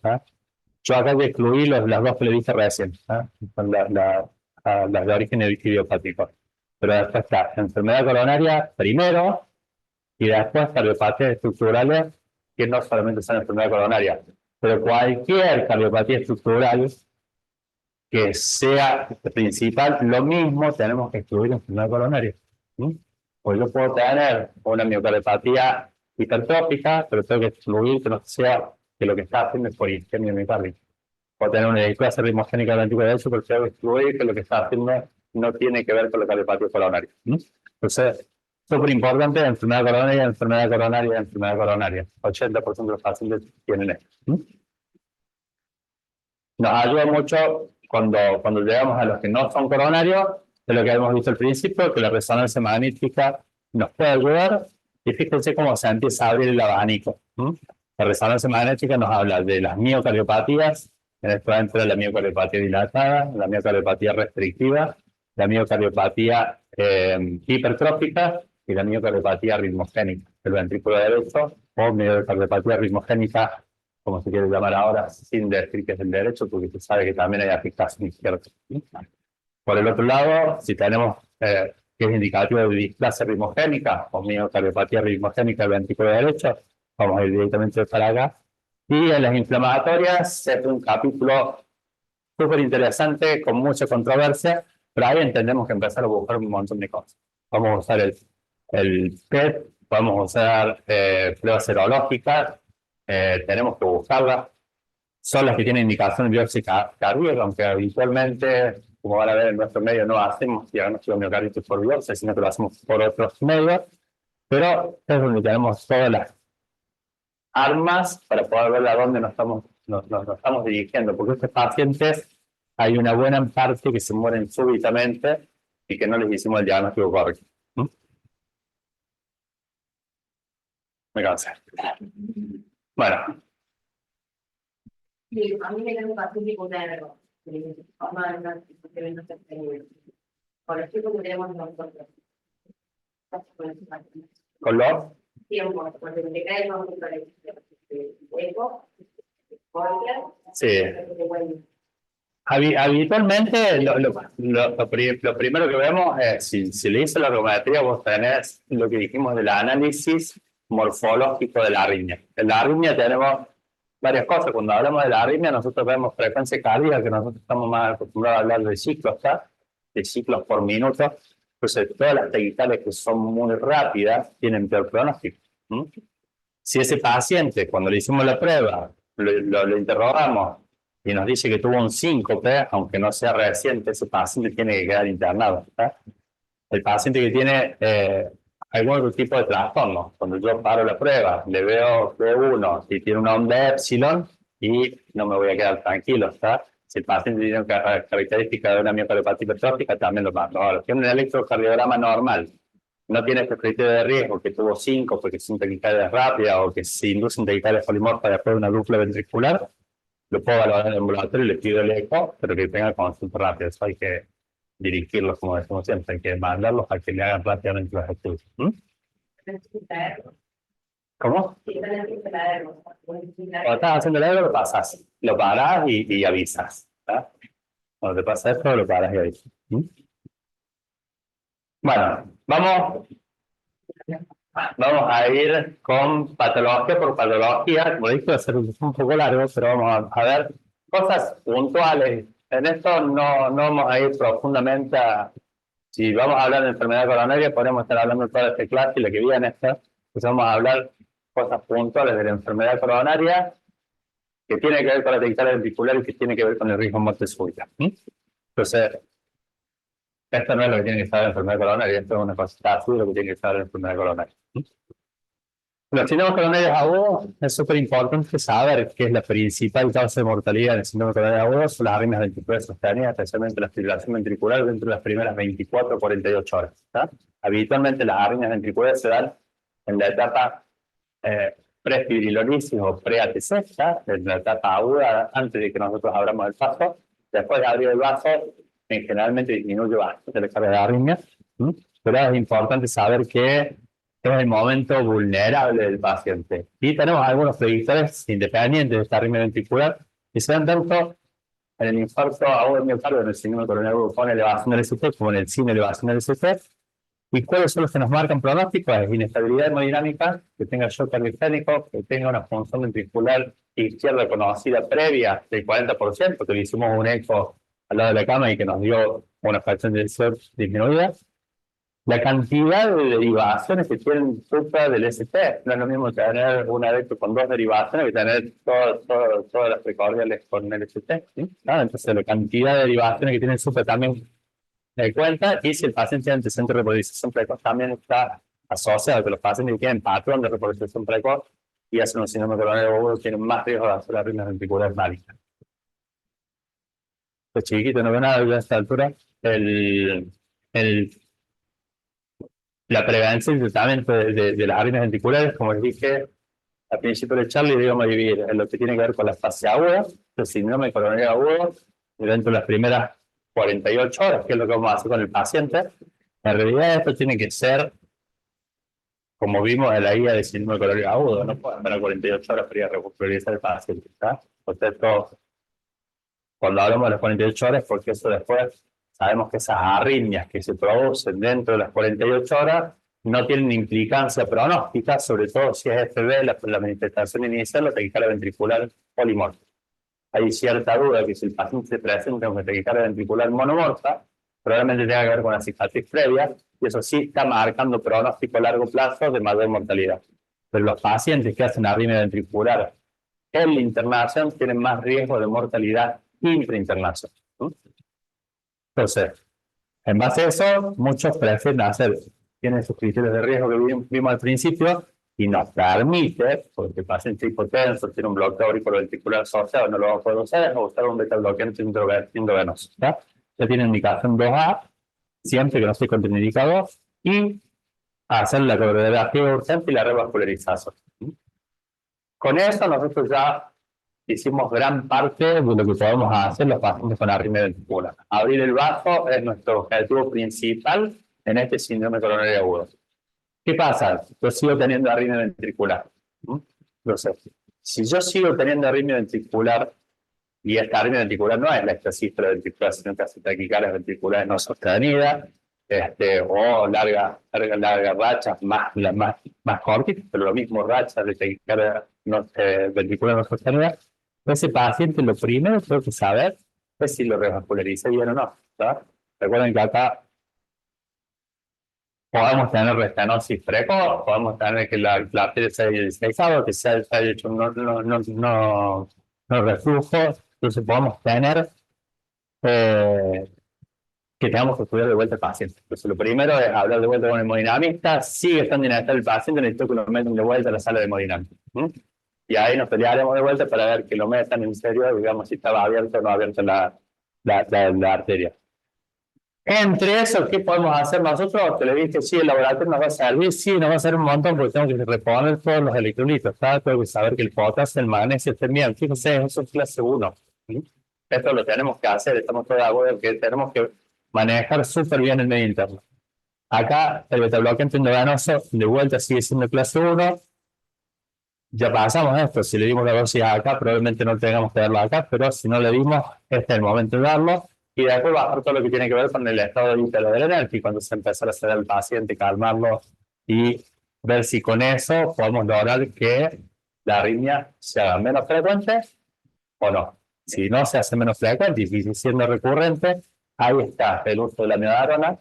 Yo acá voy a excluir las dos que le dije recién, son las de origen idiopático. Pero después está enfermedad coronaria primero y después cardiopatías estructurales, que no solamente son enfermedad coronaria, pero cualquier cardiopatía estructural que sea principal, lo mismo tenemos que excluir enfermedad coronaria. Pues yo puedo tener una miocardiopatía hipertrófica, pero tengo que excluir que no sea que lo que está haciendo es por isquemia miocárdica. Puedo tener una clase ritmogénica del ventrículo derecho, pero tengo que excluir que lo que está haciendo no tiene que ver con la cardiopatía coronaria. Entonces, súper importante, enfermedad coronaria, enfermedad coronaria, enfermedad coronaria. 80% de los pacientes tienen esto. Nos ayuda mucho cuando llegamos a los que no son coronarios, de lo que hemos visto al principio, que la resonancia magnética nos puede ayudar, y fíjense cómo se empieza a abrir el abanico. La resonancia magnética nos habla de las miocardiopatías, en esto entra la miocardiopatía dilatada, la miocardiopatía restrictiva, la miocardiopatía hipertrófica y la miocardiopatía ritmogénica del ventrículo derecho, o miocardiopatía ritmogénica, como se quiere llamar ahora, sin decir que es el derecho, porque se sabe que también hay afectación izquierda. Por el otro lado, si tenemos que es indicativo de displasia ritmogénica o miocardiopatía ritmogénica del ventrículo derecho, vamos a ir directamente para acá. Y en las inflamatorias es un capítulo súper interesante, con mucha controversia, pero ahí entendemos que empezar a buscar un montón de cosas. Vamos a usar el PET, vamos a usar pruebas serológicas, tenemos que buscarlas. Son las que tienen indicación de biopsia cardíaca, aunque habitualmente como van a ver en nuestro medio, no hacemos diagnóstico de miocarditis por biopsia, sino que lo hacemos por otros medios, pero es donde tenemos todas las armas para poder ver a dónde nos estamos dirigiendo, porque estos pacientes hay una buena parte que se mueren súbitamente y que no les hicimos el diagnóstico correcto. Me cansé. Bueno. Sí, a mí me queda un paciente con nervo. Por eso que tenemos nosotros. ¿Con los? Tiempo, cuando te cae más un eco, Sí. Habitualmente, lo primero que vemos es, si le hice la ergometría, vos tenés lo que dijimos del análisis morfológico de la arritmia. En la arritmia tenemos varias cosas. Cuando hablamos de la arritmia, nosotros vemos frecuencia cardíaca, que nosotros estamos más acostumbrados a hablar de ciclos, ¿tá? De ciclos por minuto. Entonces, todas las taquicales que son muy rápidas tienen peor pronóstico. Si ese paciente, cuando le hicimos la prueba, lo interrogamos y nos dice que tuvo un síncope, aunque no sea reciente, ese paciente tiene que quedar internado. ¿Tá? El paciente que tiene algún otro tipo de trastorno, cuando yo paro la prueba, le veo P1 y tiene una onda epsilon y no me voy a quedar tranquilo. ¿Tá? Si el paciente tiene una característica de una miocardiopatía hipertrófica, también lo mato. Ahora, tiene un electrocardiograma normal, no tiene este criterio de riesgo que tuvo 5 porque es una taquicardia rápida o que se induce en taquicardia polimorfa después de una dupla ventricular, lo puedo valorar en el ambulatorio y le pido el eco, pero que tenga consulta rápida. Eso hay que dirigirlos, como decimos siempre, hay que mandarlos a que le hagan rápidamente los estudios. ¿Cómo? Cuando estás haciendo el eco, lo pasas, lo parás y avisas. ¿Tá? Cuando te pasa esto, lo paras y avisas. Bueno, vamos a ir con patología por patología. Como dije, va a ser un poco largo, pero vamos a ver cosas puntuales. En esto no vamos a ir profundamente si vamos a hablar de enfermedad coronaria, podemos estar hablando toda esta clase y la que viene esta. Entonces vamos a hablar cosas puntuales de la enfermedad coronaria que tiene que ver con la taquicardia ventricular y que tiene que ver con el riesgo de muerte súbita. Entonces, esto no es lo que tiene que saber la enfermedad coronaria, esto es una cosa así de lo que tiene que saber la enfermedad coronaria. Los síndromes coronarios agudos es súper importante saber que es la principal causa de mortalidad en el síndrome coronario agudo, son las arritmias ventriculares sostenidas, especialmente la fibrilación ventricular dentro de las primeras 24 o 48 horas. ¿Tá? Habitualmente las arritmias ventriculares se dan en la etapa prefibrilolisis o pre-ATC, en la etapa aguda antes de que nosotros abramos el vaso. Después de abrir el vaso, generalmente disminuye bastante la carga de arritmias, pero es importante saber que es el momento vulnerable del paciente. Y tenemos algunos predictores independientes de esta arritmia ventricular que se dan tanto en el infarto agudo del miocardio, en el síndrome coronario agudo con elevación del ST, como en el sin elevación del ST. ¿Y cuáles son los que nos marcan pronósticos? Es inestabilidad hemodinámica, que tenga shock cardiogénico, que tenga una función ventricular izquierda conocida previa del 40%, que le hicimos un eco al lado de la cama y que nos dio una fracción de shock disminuida. La cantidad de derivaciones que tienen supra del ST, no es lo mismo tener un adepto con 2 derivaciones que tener todas las precordiales con el ST. ¿Sí? ¿No? Entonces, la cantidad de derivaciones que tienen supra también de cuenta, y si el paciente tiene antecedente de repolarización precoz, también está asociado a que los pacientes que tienen patrón de repolarización precoz y hacen un síndrome coronario agudo tienen más riesgo de hacer arritmias ventriculares malignas. Los chiquitos no ven nada a esta altura. La prevención y tratamiento de las arritmias ventriculares, como les dije al principio de Charlie, digamos dividir en lo que tiene que ver con la fase aguda, el síndrome coronario agudo, y dentro de las primeras 48 horas, que es lo que vamos a hacer con el paciente. En realidad esto tiene que ser, como vimos en la guía de síndrome coronario agudo, no puede esperar 48 horas para ir a regularizar el paciente. Entonces, cuando hablamos de las 48 horas, porque eso después sabemos que esas arritmias que se producen dentro de las 48 horas no tienen implicancia pronóstica, sobre todo si es FB, la manifestación inicial, la taquicardia ventricular polimorfa. Hay cierta duda que si el paciente se presenta con taquicardia ventricular monomorfa, probablemente tenga que ver con la cicatriz previa, y eso sí está marcando pronóstico a largo plazo de mayor mortalidad. Pero los pacientes que hacen arritmia ventricular en la internación tienen más riesgo de mortalidad intrainternación. Entonces, en base a eso, muchos prefieren hacer, tienen esos criterios de riesgo que vimos al principio y nos permite, porque el paciente hipotenso tiene un bloqueo auriculoventricular asociado, no lo vamos a poder usar, o usar un beta bloqueante endovenoso. ¿Ya? Ya tiene indicación 2A, siempre que no esté contraindicado, y hacer la coreografía urgente y la revascularización. Con eso nosotros ya hicimos gran parte de lo que podemos hacer los pacientes con arritmia ventricular. Abrir el vaso es nuestro objetivo principal en este síndrome coronario agudo. ¿Qué pasa? Yo sigo teniendo arritmia ventricular. Entonces, si yo sigo teniendo arritmia ventricular, y esta arritmia ventricular no es la extrasístole ventricular, sino que hace taquicardias ventriculares no sostenidas, o largas rachas más cortitas, pero lo mismo rachas de taquicardia ventricular no sostenida, ese paciente lo primero que tengo que saber es si lo revasculariza bien o no. ¿Sabes? Recuerden que acá podemos tener restenosis precoz, podemos tener que la arteria se haya disecado, que se haya hecho no reflujo, entonces podemos tener que tengamos que estudiar de vuelta al paciente. Entonces lo primero es hablar de vuelta con el hemodinamista, sigue estando inestable el paciente, necesito que lo metan de vuelta a la sala de hemodinámica. Y ahí nos pelearemos de vuelta para ver que lo metan en serio, digamos, si estaba abierta o no abierta la arteria. Entre eso, ¿qué podemos hacer nosotros? Te le dije, sí, el laboratorio nos va a servir, sí, nos va a servir un montón porque tengo que reponer todos los electrolitos, ¿sabes? Tengo que saber que el potasio, el magnesio estén bien. Fíjense, eso es clase 1. Esto lo tenemos que hacer, estamos todos de acuerdo que tenemos que manejar súper bien el medio interno. Acá, el betabloqueante endovenoso, de vuelta sigue siendo clase 1. Ya pasamos esto, si le dimos la dosis acá, probablemente no tengamos que darlo acá, pero si no le dimos, este es el momento de darlo. Y después bajar todo lo que tiene que ver con el estado de hiperadrenal, cuando se empezar a sedar al paciente, calmarlo y ver si con eso podemos lograr que la arritmia se haga menos frecuente o no. Si no se hace menos frecuente y sigue siendo recurrente, ahí está el uso de la miodarona.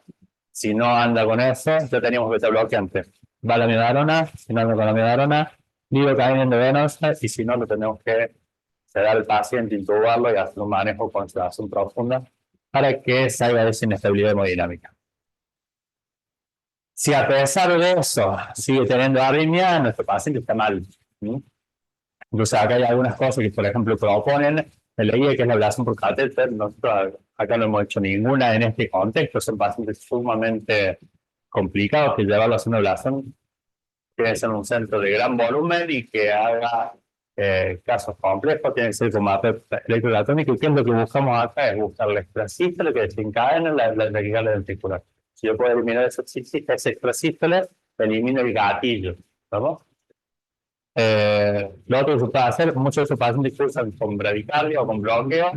Si no anda con eso, ya teníamos beta bloqueante. Va la miodarona, si no anda con la miodarona, lidocaína endovenosa, y si no, lo tenemos que sedar al paciente, intubarlo y hacer un manejo con sedación profunda para que salga de esa inestabilidad hemodinámica. Si a pesar de eso sigue teniendo arritmia, nuestro paciente está mal. Entonces acá hay algunas cosas que, por ejemplo, proponen el EIE, que es la ablación por catéter. Nosotros acá no hemos hecho ninguna en este contexto. Son pacientes sumamente complicados que llevarlo a hacer una ablación tiene que ser un centro de gran volumen y que haga casos complejos, tiene que ser con mapa electroanatómico. Y ¿qué es lo que buscamos acá? Es buscar la extrasístole que desencadena la taquicardia ventricular. Si yo puedo eliminar esa extrasístole, elimino el gatillo. ¿Vamos? Lo otro que se puede hacer, muchos de esos pacientes cursan con bradicardia o con bloqueo,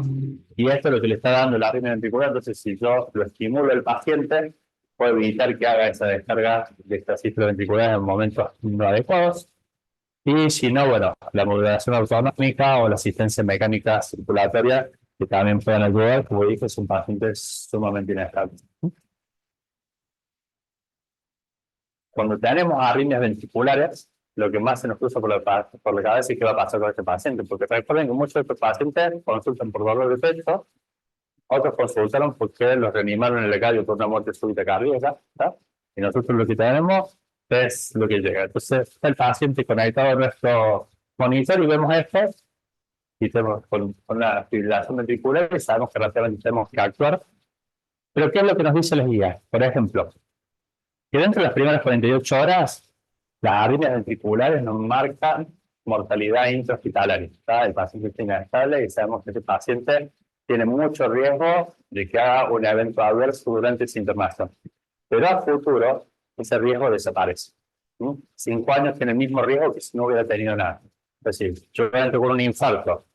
y esto es lo que le está dando la arritmia ventricular. Entonces, si yo lo estimulo al paciente, puedo evitar que haga esa descarga de extrasístole ventricular en momentos no adecuados. Y si no, bueno, la modulación autonómica o la asistencia mecánica circulatoria, que también pueden ayudar, como dije, son pacientes sumamente inestables. Cuando tenemos arritmias ventriculares, lo que más se nos cruza por la cabeza es qué va a pasar con este paciente, porque recuerden que muchos de estos pacientes consultan por dolor de pecho, otros consultaron porque los reanimaron en el cardio por una muerte súbita cardíaca, ¿tá? Y nosotros lo que tenemos es lo que llega. Entonces, está el paciente conectado a nuestro monitor y vemos esto, y tenemos con la fibrilación ventricular y sabemos que rápidamente tenemos que actuar. Pero ¿qué es lo que nos dice la guía? Por ejemplo, que dentro de las primeras 48 horas, las arritmias ventriculares nos marcan mortalidad intrahospitalaria. El paciente está inestable y sabemos que este paciente tiene mucho riesgo de que haga un evento adverso durante esa internación. Pero a futuro, ese riesgo desaparece. 5 años tiene el mismo riesgo que si no hubiera tenido nada. Es decir, yo entro con un infarto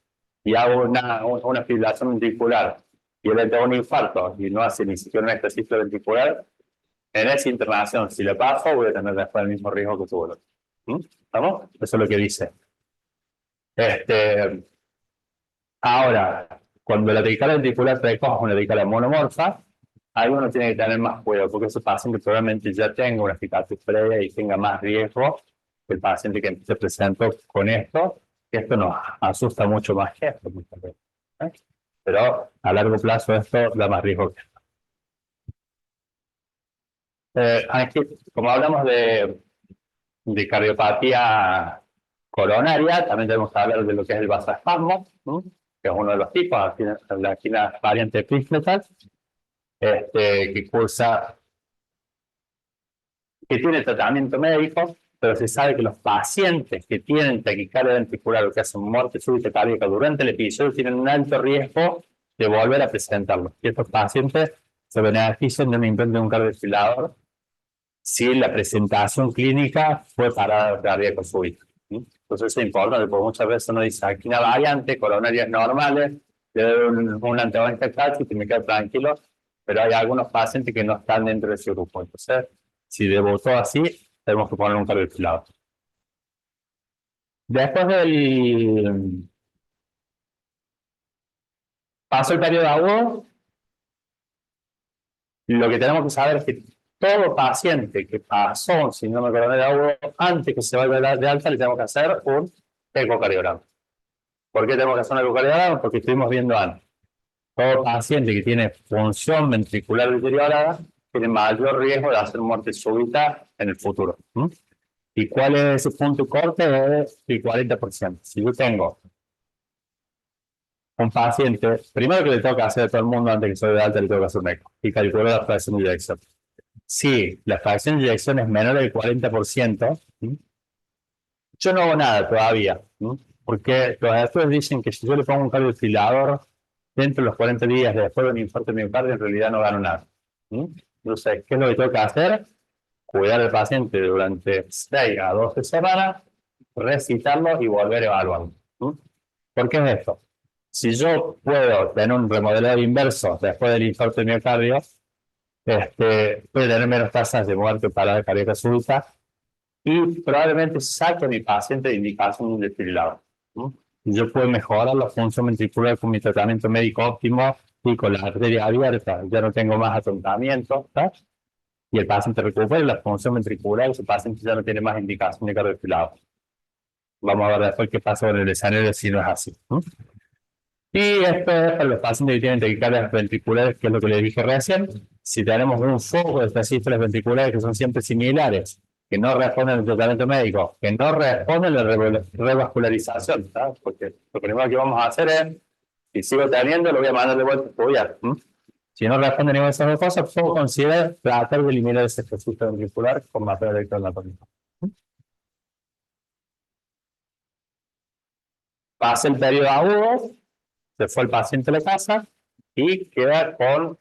y hago una fibrilación ventricular y él entra con un infarto y no hace ni siquiera un extrasístole ventricular, en esa internación, si le paso, voy a tener después el mismo riesgo que tuvo el otro. ¿Estamos? Eso es lo que dice. Ahora, cuando la taquicardia ventricular precoz es una taquicardia monomorfa, ahí uno tiene que tener más cuidado, porque ese paciente probablemente ya tenga una cicatriz previa y tenga más riesgo que el paciente que se presentó con esto, que esto nos asusta mucho más que esto muchas veces. Pero a largo plazo esto da más riesgo que esto. Aquí, como hablamos de cardiopatía coronaria, también tenemos que hablar de lo que es el vasoespasmo, ¿no? Que es uno de los tipos, aquí la variante Prinzmetal, que cursa, que tiene tratamiento médico, pero se sabe que los pacientes que tienen taquicardia ventricular o que hacen muerte súbita cardíaca durante el episodio tienen un alto riesgo de volver a presentarlo. Y estos pacientes se benefician de un implante de un cardiodesfibrilador si la presentación clínica fue parada cardíaca súbita. Entonces es importante, porque muchas veces uno dice, aquí una variante, coronarias normales, le doy un antecedente cálico y me quedo tranquilo, pero hay algunos pacientes que no están dentro de ese grupo. Entonces, si debutó así, tenemos que poner un cardiodesfibrilador. Después del paso el periodo agudo, lo que tenemos que saber es que todo paciente que pasó un síndrome coronario agudo, antes que se vaya de alta, le tenemos que hacer un ecocardiograma. ¿Por qué tenemos que hacer un ecocardiograma? Porque estuvimos viendo antes. Todo paciente que tiene función ventricular deteriorada tiene mayor riesgo de hacer muerte súbita en el futuro. ¿Y cuál es ese punto corte? Es el 40%. Si yo tengo un paciente, primero que le tengo que hacer a todo el mundo antes que se de alta, le tengo que hacer un eco y calcular la fracción de eyección. Si la fracción de eyección es menor del 40%, yo no hago nada todavía, porque los estudios dicen que si yo le pongo un cardiodesfibrilador dentro de los 40 días después de un infarto de miocardio, en realidad no gano nada. Entonces, ¿qué es lo que tengo que hacer? Cuidar al paciente durante 6 a 12 semanas, recitarlo y volver a evaluarlo. ¿Por qué es esto? Si yo puedo tener un remodelado inverso después del infarto de miocardio, puede tener menos tasas de muerte para cardíaca súbita y probablemente saque a mi paciente de indicación de un desfibrilador. Yo puedo mejorar la función ventricular con mi tratamiento médico óptimo y con la arteria abierta. Ya no tengo más atontamiento, ¿sabes? Y el paciente recupera la función ventricular y ese paciente ya no tiene más indicación de cardiodesfibrilador. Vamos a ver después qué pasa con el escenario si no es así. Y esto es para los pacientes que tienen taquicardias ventriculares, que es lo que les dije recién. Si tenemos un foco de estas cifras ventriculares que son siempre similares, que no responden al tratamiento médico, que no responden a la revascularización, ¿sabes? Porque lo primero que vamos a hacer es, si sigo teniendo, lo voy a mandar de vuelta a estudiar. Si no responde ninguna de esas dos cosas, puedo considerar tratar de eliminar ese registro ventricular con material electroanatómico. Pasa el periodo agudo, se fue el paciente a la casa y queda con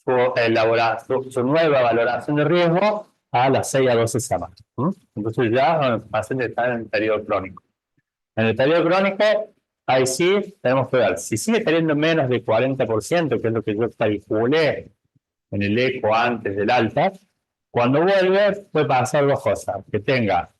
su nueva valoración de riesgo a las 6 a 12 semanas. Entonces ya el paciente está en el periodo crónico. En el periodo crónico, ahí sí tenemos que ver, si sigue teniendo menos del 40%, que es lo que yo calculé en el eco antes del alta, cuando vuelve puede pasar dos cosas, que tenga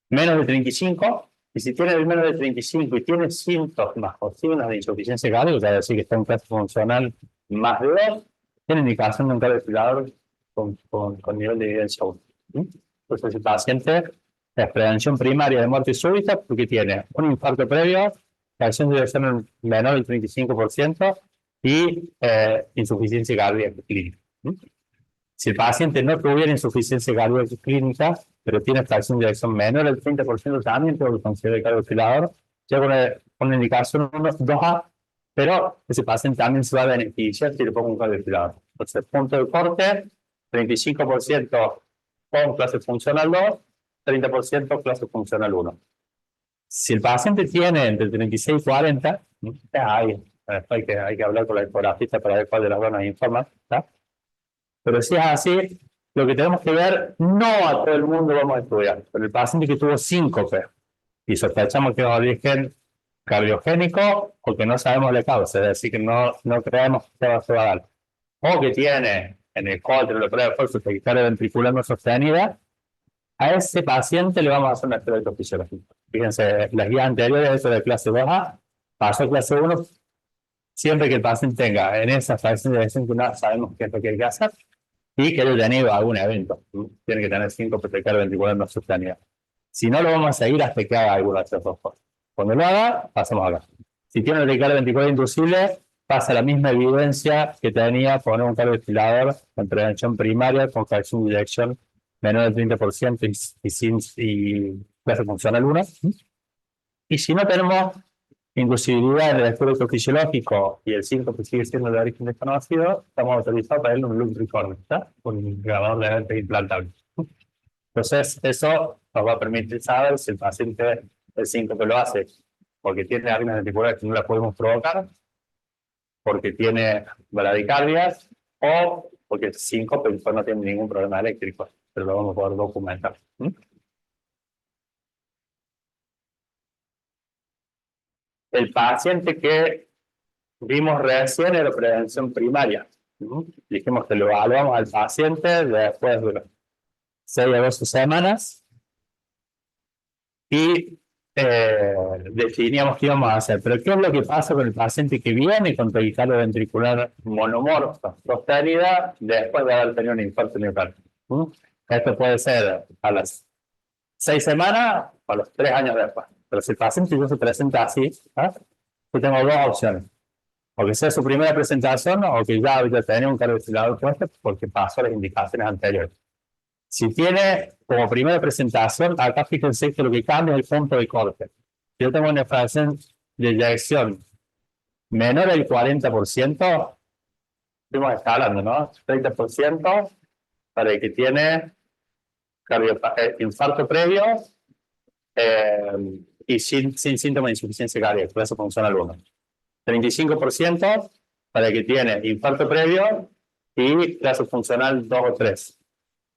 menos de 35, y si tiene menos de 35 y tiene síntomas o signos de insuficiencia cardíaca, es decir, que está en clase funcional más de 2, tiene indicación de un cardiodesfibrilador con nivel de evidencia 1. Entonces el paciente es prevención primaria de muerte súbita porque tiene un infarto previo, fracción de eyección menor del 35% y insuficiencia cardíaca clínica. Si el paciente no tuviera insuficiencia cardíaca clínica, pero tiene fracción de eyección menor del 30%, también tengo que considerar el cardiodesfibrilador, ya con una indicación 2A, pero ese paciente también se va a beneficiar si le pongo un cardiodesfibrilador. Entonces, punto de corte, 35% con clase funcional 2, 30% clase funcional 1. Si el paciente tiene entre 36 y 40, hay que hablar con la ecografista para ver cuál de las dos nos informa, ¿está? Pero si es así, lo que tenemos que ver, no a todo el mundo vamos a estudiar, pero el paciente que tuvo síncope y sospechamos que es origen cardiogénico o que no sabemos la causa, es decir, que no creemos que va a dar, o que tiene en el cólera, la prueba de fuerza taquicardia ventricular no sostenida, a ese paciente le vamos a hacer una electrofisiología. Fíjense, las guías anteriores, eso de clase 2A, pasó a clase 1, siempre que el paciente tenga en esa fracción de eyección que no sabemos qué es lo que hay que hacer, y que haya tenido algún evento. Tiene que tener 5 taquicardia ventricular no sostenida. Si no, lo vamos a seguir hasta que haga alguna de esas dos cosas. Cuando lo haga, pasemos acá. Si tiene una taquicardia ventricular inducible, pasa la misma evidencia que tenía poner un cardioventilador en prevención primaria con fracción de eyección menor del 30% y clase funcional 1. Y si no tenemos inclusividad en el estudio fisiológico y el síntoma que sigue siendo de origen desconocido, estamos autorizados para darle un loop recorder, ¿está? Un grabador de evento implantable. Entonces, eso nos va a permitir saber si el paciente, el síncope lo hace porque tiene arritmias ventriculares que no las podemos provocar, porque tiene bradicardias o porque es síncope y no tiene ningún problema eléctrico, pero lo vamos a poder documentar. El paciente que vimos recién era prevención primaria. Dijimos que lo evaluamos al paciente después de 6 a 12 semanas y definíamos qué íbamos a hacer. Pero ¿qué es lo que pasa con el paciente que viene con taquicardia ventricular monomorfa sostenida después de haber tenido un infarto miocardio? Esto puede ser a las 6 semanas o a los 3 años después. Pero si el paciente ya se presenta así, yo tengo dos opciones. O que sea su primera presentación o que ya había tenido un cardioventilador puesto porque pasó las indicaciones anteriores. Si tiene como primera presentación, acá fíjense que lo que cambia es el punto de corte. Si yo tengo una fracción de eyección menor al 40%, estamos escalando, ¿no? 30% para el que tiene infarto previo y sin síntomas de insuficiencia cardíaca, por eso funciona el 1. 35% para el que tiene infarto previo y clase funcional 2 o 3.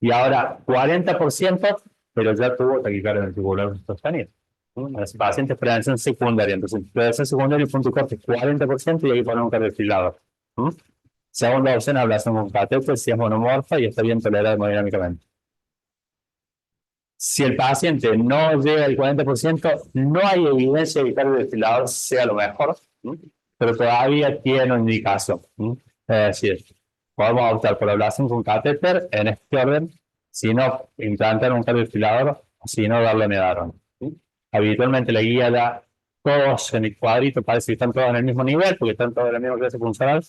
Y ahora 40%, pero ya tuvo taquicardia ventricular sostenida. Los pacientes prevención secundaria. Entonces, prevención secundaria y punto corte 40% y ahí ponemos un cardioventilador. Segunda opción, ablación con catéter si es monomorfa y está bien tolerada hemodinámicamente. Si el paciente no llega al 40%, no hay evidencia de que el cardioventilador sea lo mejor, pero todavía tiene una indicación. Es decir, podemos optar por ablación con catéter en este orden, si no implantar un cardioventilador, si no darle medarona. Habitualmente la guía da todos en el cuadrito, parece que están todos en el mismo nivel, porque están todos en la misma clase funcional,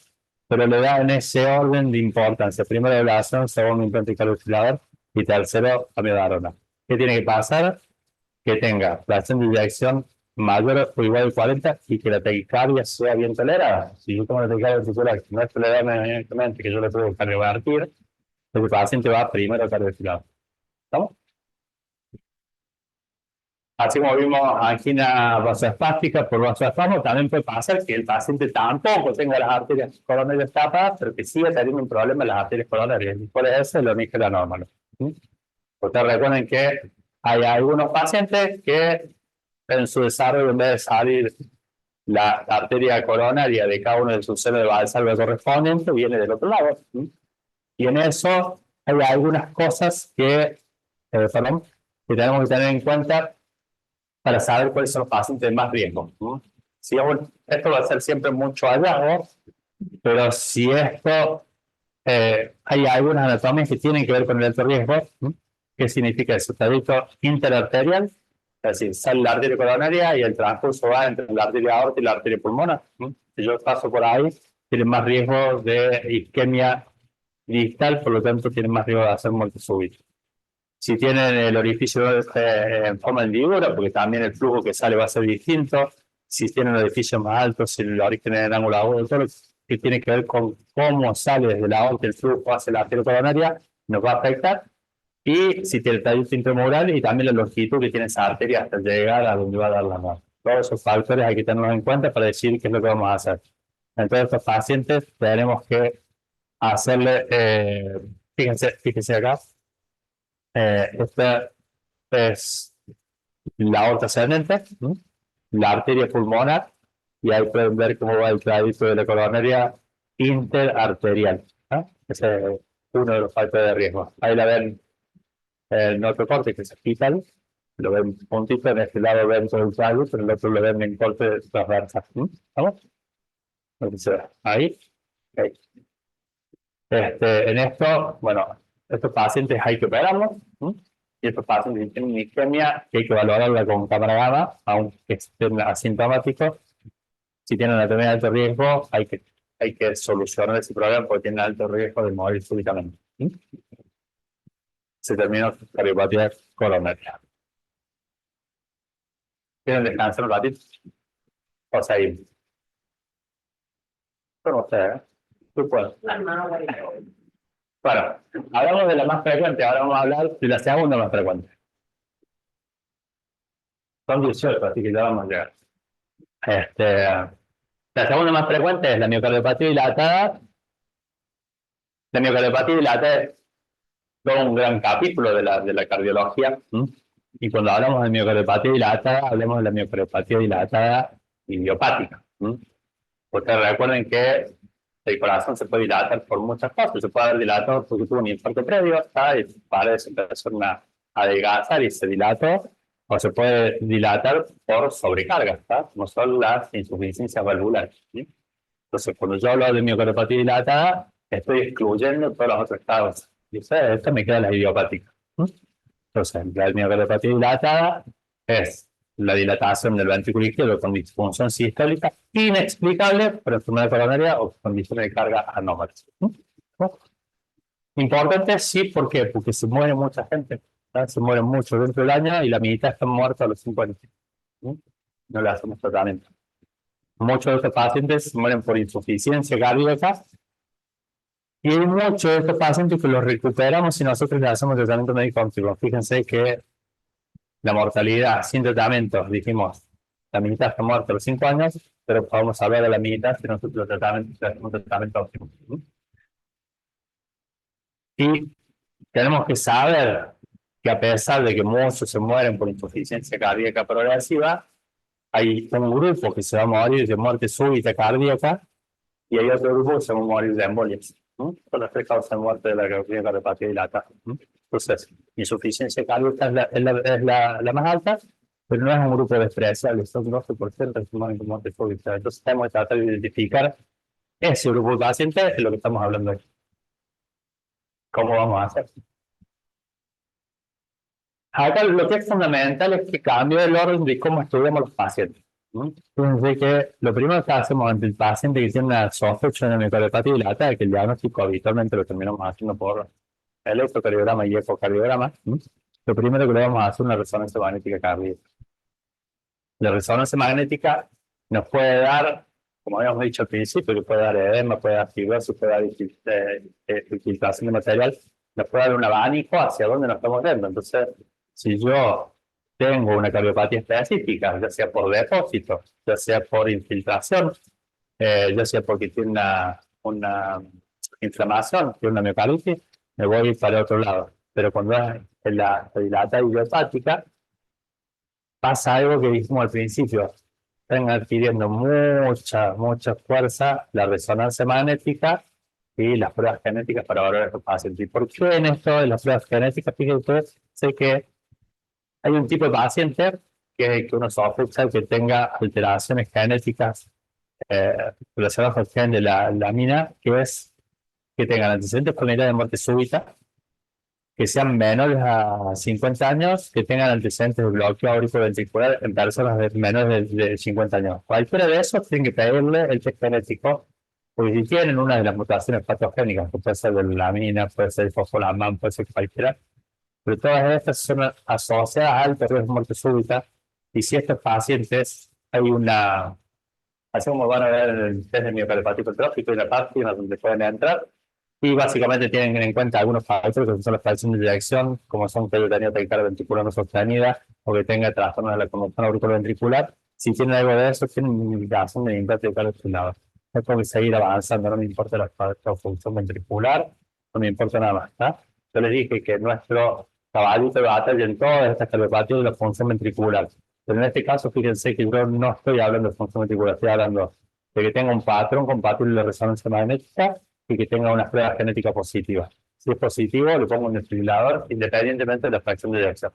pero le da en ese orden de importancia. Primero ablación, segundo implante cardioventilador y tercero amiodarona. ¿Qué tiene que pasar? Que tenga fracción de eyección mayor o igual al 40 y que la taquicardia sea bien tolerada. Si yo tengo una taquicardia ventricular que no es tolerable evidentemente, que yo le puedo cardiovertir, el paciente va primero al cardioventilador. ¿Estamos? Así como vimos angina vasoespástica por vasoespasmo, también puede pasar que el paciente tampoco tenga las arterias coronarias tapadas, pero que siga teniendo un problema en las arterias coronarias. Y por eso es lo mismo que la normal. Ustedes recuerden que hay algunos pacientes que en su desarrollo, en vez de salir la arteria coronaria de cada uno de sus senos de Valsalva correspondiente, viene del otro lado. Y en eso hay algunas cosas que tenemos que tener en cuenta para saber cuáles son los pacientes de más riesgo. Si esto va a ser siempre mucho hallazgo, pero si esto hay algunas anatomías que tienen que ver con el alto riesgo. ¿Qué significa eso? Trayecto interarterial, es decir, sale la arteria coronaria y el transcurso va entre la arteria aorta y la arteria pulmonar. Si yo paso por ahí, tienen más riesgo de isquemia distal, por lo tanto tienen más riesgo de hacer muerte súbita. Si tienen el orificio en forma de hendidura, porque también el flujo que sale va a ser distinto. Si tienen un orificio más alto, si el origen es en ángulo agudo, todo lo que tiene que ver con cómo sale desde la aorta el flujo hacia la arteria coronaria, nos va a afectar. Y si tiene el trayecto intramural y también la longitud que tiene esa arteria hasta llegar a donde va a dar la muerte. Todos esos factores hay que tenerlos en cuenta para decir qué es lo que vamos a hacer. Entonces, estos pacientes tenemos que hacerle, fíjense acá, esta es la aorta ascendente, la arteria pulmonar, y ahí pueden ver cómo va el trayecto de la coronaria interarterial. Ese es uno de los factores de riesgo. Ahí la ven el notocorte, que es hospital, lo ven puntito, en este lado ven todo el tallo, pero en el otro lo ven en corte transversal. ¿Vamos? Entonces, ahí. Okay. En esto, bueno, estos pacientes hay que operarlos, y estos pacientes tienen una isquemia que hay que valorarla con cámara gamma, aunque estén asintomáticos. Si tienen anatomía de alto riesgo, hay que hay que solucionar ese problema porque tiene alto riesgo de morir súbitamente. Se terminó cardiopatía coronaria. ¿Quieren descansar un ratito? O sea, no sé, ¿eh? Tú puedes. Bueno, hablamos de la más frecuente, ahora vamos a hablar de la segunda más frecuente. Son 18, así que ya vamos a llegar. La segunda más frecuente es la miocardiopatía dilatada. La miocardiopatía dilatada es todo un gran capítulo de la cardiología. Y cuando hablamos de miocardiopatía dilatada, hablemos de la miocardiopatía dilatada idiopática. Ustedes recuerden que el corazón se puede dilatar por muchas cosas. Se puede haber dilatado porque tuvo un infarto previo, y parece persona adelgazar y se dilató, o se puede dilatar por sobrecarga, como son las insuficiencias valvulares. Entonces, cuando yo hablo de miocardiopatía dilatada, estoy excluyendo todos los otros estados. Y esto me queda la idiopática. Entonces, la miocardiopatía dilatada es la dilatación del ventrículo izquierdo con disfunción sistólica inexplicable por enfermedad coronaria o condiciones de carga anómalas. Importante, sí, ¿por qué? Porque se muere mucha gente, se mueren mucho dentro del año y la mitad están muertos a los 5 años. No le hacemos tratamiento. Muchos de estos pacientes mueren por insuficiencia cardíaca y hay muchos de estos pacientes que los recuperamos si nosotros le hacemos tratamiento médico óptimo. Fíjense que la mortalidad sin tratamiento, dijimos, la mitad está muerta a los 5 años, pero podemos hablar de la mitad si nosotros hacemos un tratamiento óptimo. Y tenemos que saber que a pesar de que muchos se mueren por insuficiencia cardíaca progresiva, hay un grupo que se va a morir de muerte súbita cardíaca y hay otro grupo que se va a morir de embolias. Son las 3 causas de muerte de la cardiopatía dilatada. Entonces, insuficiencia cardíaca es la más alta, pero no es un grupo despreciable, son 12% que se mueren con muerte súbita. Entonces, tenemos que tratar de identificar ese grupo de pacientes, es lo que estamos hablando aquí. ¿Cómo vamos a hacer? Acá lo que es fundamental es que cambie el orden de cómo estudiamos los pacientes. Fíjense que lo primero que hacemos ante el paciente que tiene una sospecha de miocardiopatía dilatada es que el diagnóstico habitualmente lo terminamos haciendo por electrocardiograma y ecocardiograma. Lo primero que le vamos a hacer es una resonancia magnética cardíaca. La resonancia magnética nos puede dar, como habíamos dicho al principio, que puede dar edema, puede dar fibrosis, puede dar infiltración de material, nos puede dar un abanico hacia dónde nos estamos viendo. Entonces, si yo tengo una cardiopatía específica, ya sea por depósito, ya sea por infiltración, ya sea porque tiene una inflamación, tiene una miocarditis, me voy a ir para otro lado. Pero cuando es la dilatada idiopática, pasa algo que dijimos al principio, están adquiriendo mucha fuerza la resonancia magnética y las pruebas genéticas para valorar a estos pacientes. ¿Y por qué en esto de las pruebas genéticas? Fíjense ustedes, sé que hay un tipo de paciente que uno sospecha que tenga alteraciones genéticas relacionadas con el gen de la lamina, que es que tengan antecedentes familiares de muerte súbita, que sean menores a 50 años, que tengan antecedentes de bloqueo auriculoventricular en personas menores de 50 años. Cualquiera de esos tienen que pedirle el test genético, porque si tienen una de las mutaciones patogénicas, que puede ser de la lamina, puede ser el fosfolamán, puede ser cualquiera, pero todas estas son asociadas a alto riesgo de muerte súbita, y si estos pacientes hay una, así como van a ver en el test de miocardiopatía hipertrófica y la página donde pueden entrar, y básicamente tienen en cuenta algunos factores que son las factores de dirección, como son que haya tenido taquicardia ventricular no sostenida o que tenga trastornos de la conducción auriculoventricular. Si tienen algo de eso, tienen indicación de infarto cardiovascular. Es como que seguir avanzando, no me importa la función ventricular, no me importa nada más. Yo les dije que nuestro caballito de batalla en todas estas cardiopatías de la función ventricular. Pero en este caso, fíjense que yo no estoy hablando de función ventricular, estoy hablando de que tenga un patrón compatible de resonancia magnética y que tenga una prueba genética positiva. Si es positivo, le pongo un desfibrilador independientemente de la fracción de eyección.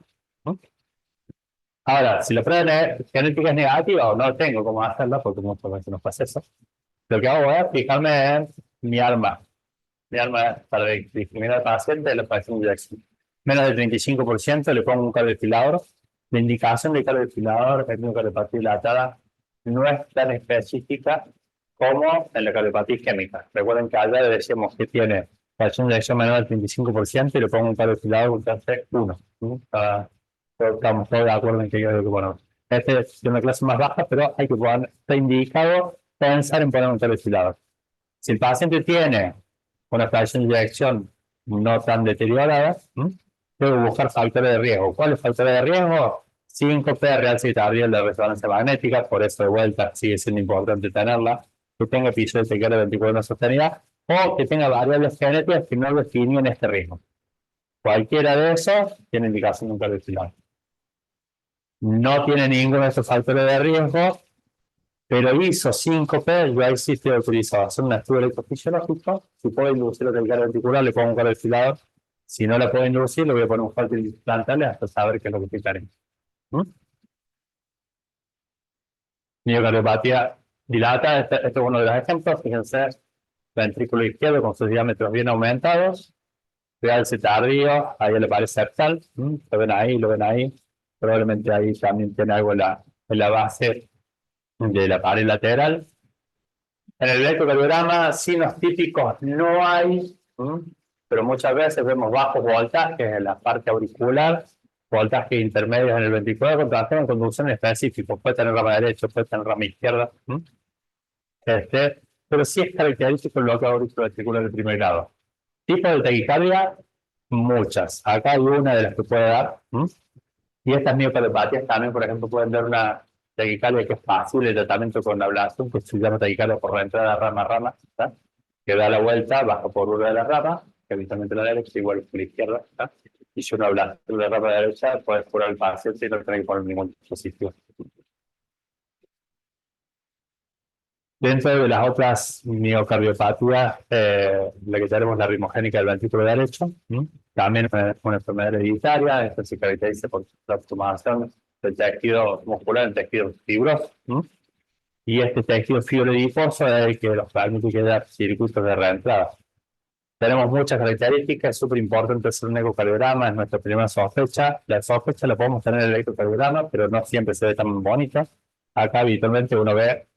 Ahora, si la prueba genética es negativa o no tengo cómo hacerla, porque muchas veces nos pasa eso, lo que hago es fijarme en mi arma. Mi arma para discriminar al paciente es la fracción de eyección. Menos del 35% le pongo un cardiofilador. La indicación del cardiofilador en una cardiopatía dilatada no es tan específica como en la cardiopatía isquémica. Recuerden que allá decíamos que tiene fracción de eyección menor al 35% y le pongo un cardiofilador que hace 1. Estamos todos de acuerdo en que yo digo que bueno, este es de una clase más baja, pero hay que poner, está indicado pensar en poner un cardiofilador. Si el paciente tiene una fracción de eyección no tan deteriorada, debe buscar factores de riesgo. ¿Cuáles factores de riesgo? Síncope, real tardía de resonancia magnética, por eso de vuelta sigue siendo importante tenerla, que tenga episodios de cara 24 sostenida o que tenga variables genéticas que no definen este riesgo. Cualquiera de esos tiene indicación de un cardiofilador. No tiene ninguno de esos factores de riesgo, pero hizo síncope, yo ahí sí estoy autorizado a hacer un estudio electrofisiológico. Si puedo inducir el cardiovascular, le pongo un cardiofilador. Si no la puedo inducir, le voy a poner un falso implantable hasta saber qué es lo que fijaré. Miocardiopatía dilata, este es uno de los ejemplos. Fíjense, ventrículo izquierdo con sus diámetros bien aumentados. Realce tardío, ahí le parece septal. Lo ven ahí, lo ven ahí. Probablemente ahí también tiene algo en la base de la pared lateral. En el electrocardiograma, signos típicos no hay, pero muchas veces vemos bajos voltajes en la parte auricular, voltajes intermedios en el ventricular de contracción en conducción específico. Puede tener rama derecha, puede tener rama izquierda. Pero sí es característico el bloqueo auricular de primer grado. Tipo de taquicardia, muchas. Acá hay una de las que puede dar. Y estas miocardiopatías también, por ejemplo, pueden dar una taquicardia que es fácil de tratamiento con ablación, que se llama taquicardia por la entrada rama-rama, que da la vuelta, baja por una de las ramas, que habitualmente la derecha, igual que la izquierda. Y si uno habla de la rama derecha, puedes curar al paciente y no tener que poner ningún dispositivo. Dentro de las otras miocardiopatías, la que tenemos la ritmogénica del ventrículo derecho, también es una enfermedad hereditaria. Esta se caracteriza por la formación del tejido muscular en tejido fibroso. Y este tejido fibrodifuso es el que nos permite crear circuitos de reentrada. Tenemos muchas características, es súper importante hacer un ecocardiograma, es nuestra primera sospecha. La sospecha la podemos tener en el ecocardiograma, pero no siempre se ve tan bonita. Acá habitualmente uno ve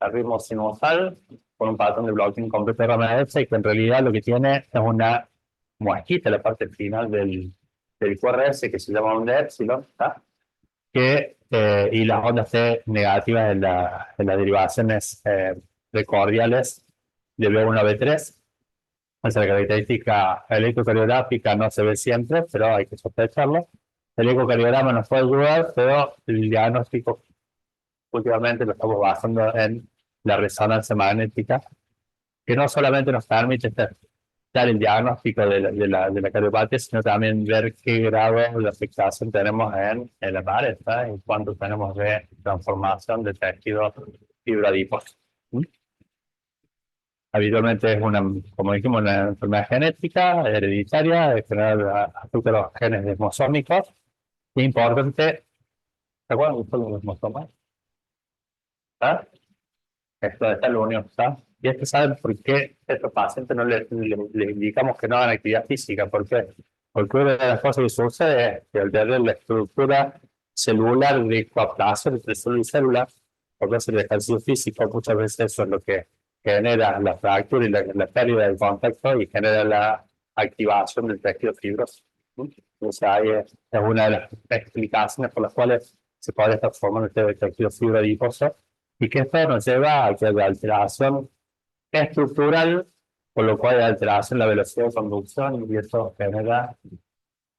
el ritmo sinusal con un patrón de bloqueo incompleto de rama derecha y que en realidad lo que tiene es una muesquita en la parte final del QRS que se llama onda epsilon, y las ondas T negativas en las derivaciones precordiales de B1 a B3. Esa característica electrocardiográfica no se ve siempre, pero hay que sospecharlo. El ecocardiograma nos puede ayudar, pero el diagnóstico últimamente lo estamos basando en la resonancia magnética, que no solamente nos permite dar el diagnóstico de la cardiopatía, sino también ver qué grado de afectación tenemos en la pared, y cuánto tenemos de transformación de tejido fibroadiposo. Habitualmente es como dijimos, una enfermedad genética, hereditaria, en general afecta los genes desmosómicos. Es importante, ¿se acuerdan de los desmosomas? Esto está la unión, Y es que saben por qué a estos pacientes no les indicamos que no hagan actividad física. ¿Por qué? Porque una de las cosas que sucede es que al perder la estructura celular de coaptazo entre célula y célula, por hacer el ejercicio físico, muchas veces eso es lo que genera la fractura y la pérdida del contacto y genera la activación del tejido fibroso. Entonces ahí es una de las explicaciones por las cuales se puede estar formando este tejido fibroadiposo y que esto nos lleva a que haya alteración estructural, por lo cual hay alteración en la velocidad de conducción y eso genera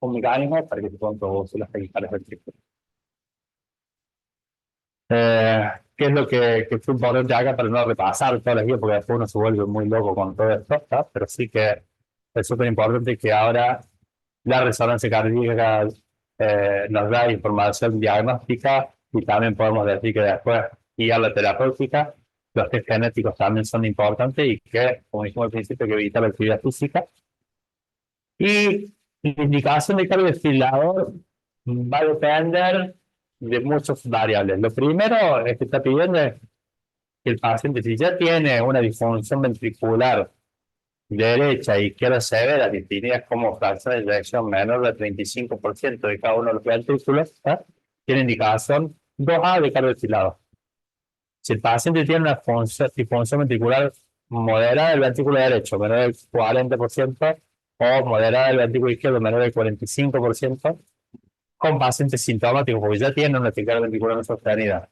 un mecanismo para que se puedan producir las taquicardias ventriculares. ¿Qué es lo que es importante acá para no repasar todas las guías? Porque después uno se vuelve muy loco con todo esto, pero sí que es súper importante que ahora la resonancia cardíaca nos da información diagnóstica y también podemos decir que después guiar la terapéutica. Los test genéticos también son importantes y que, como dijimos al principio, hay que evitar la actividad física. Y la indicación de cardiodesfibrilador va a depender de muchas variables. Lo primero es que está pidiendo es que el paciente, si ya tiene una disfunción ventricular derecha e izquierda severa, definidas como fracción de eyección menor del 35% de cada uno de los ventrículos, tiene indicación 2A de cardiodesfibrilador. Si el paciente tiene una disfunción ventricular moderada del ventrículo derecho, menor del 40%, o moderada del ventrículo izquierdo, menor del 45%, con pacientes sintomáticos, porque ya tienen una taquicardia ventricular no sostenida,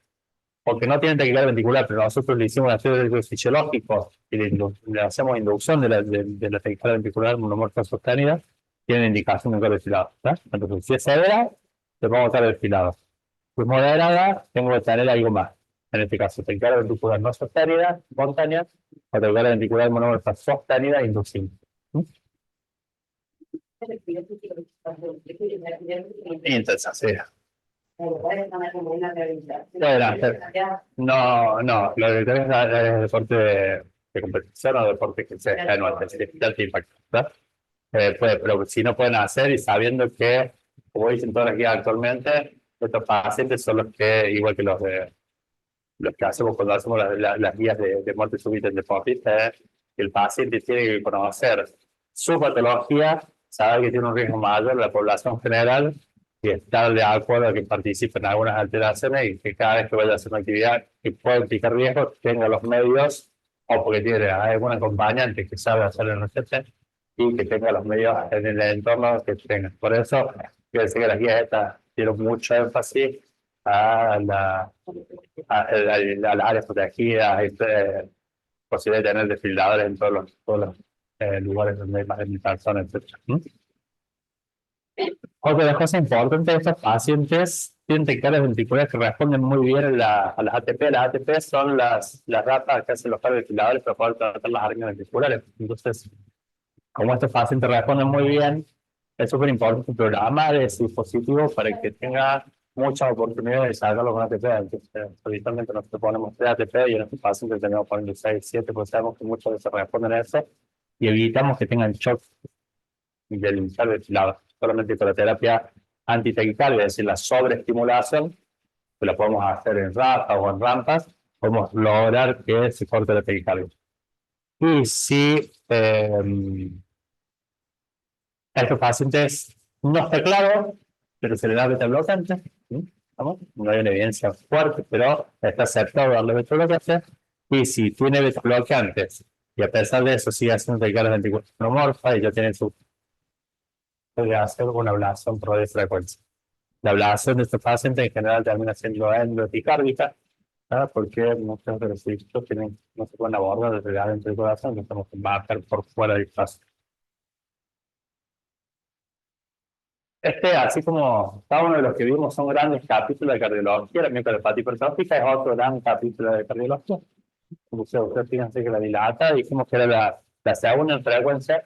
porque no tienen taquicardia ventricular, pero nosotros le hicimos un estudio fisiológico y le hacemos inducción de la taquicardia ventricular monomórfica sostenida, tienen indicación de un cardiofilado. Entonces, si es severa, le vamos a estar desfilado. Si es moderada, tengo que tener algo más. En este caso, taquicardia ventricular no sostenida, espontánea, o taquicardia ventricular monomórfica sostenida, inducción. Intensa, sí. No, no, lo que tenés es deporte de competición o deporte que sea anual, de alto impacto, ¿verdad? Pero si no pueden hacer y sabiendo que, como dicen todas las guías actualmente, estos pacientes son los que, igual que los que hacemos cuando hacemos las guías de muerte súbita en deportistas, que el paciente tiene que conocer su patología, saber que tiene un riesgo mayor de la población general y estar de acuerdo a que participe en algunas alteraciones y que cada vez que vaya a hacer una actividad que pueda implicar riesgos, tenga los medios o porque tiene algún acompañante que sabe hacer el receta y que tenga los medios en el entorno que tenga. Por eso, quiero decir que las guías estas tienen mucho énfasis a a las áreas protegidas, posibilidad de tener desfiladores en todos los lugares donde hay más de 1.000 personas, etc. Otra cosa importante de estos pacientes tienen taquicardias ventriculares que responden muy bien a las ATP. Las ATP son las ratas que hacen los desfiladores para poder tratar las arritmias ventriculares. Entonces, como estos pacientes responden muy bien, es súper importante programar ese dispositivo para que tenga muchas oportunidades de sacarlo con ATP. Entonces, habitualmente nosotros ponemos 3 ATP y en estos pacientes tenemos poniendo 6, 7, porque sabemos que muchos de ellos responden a eso y evitamos que tengan shock del desfilado. Solamente con la terapia antitaquicardia, es decir, la sobreestimulación, que la podemos hacer en ratas o en rampas, podemos lograr que se corte la taquicardia. Y si a estos pacientes no está claro, pero se le da beta bloqueante, ¿sí? ¿Vamos? No hay una evidencia fuerte, pero está aceptado darle beta bloqueante. Y si tiene beta bloqueantes y a pesar de eso sigue haciendo taquicardia ventricular y ya tiene su, puede hacer una ablación por radiofrecuencia. La ablación de estos pacientes en general termina siendo endopicárdica, ¿verdad? Porque muchos de los discos no se pueden abordar desde adentro del corazón, que estamos en bajar por fuera del espacio. Así como cada uno de los que vimos son grandes capítulos de cardiología, la miocardiopatía hipertrófica es otro gran capítulo de cardiología. Ustedes fíjense que la dilata, dijimos que era la segunda en frecuencia,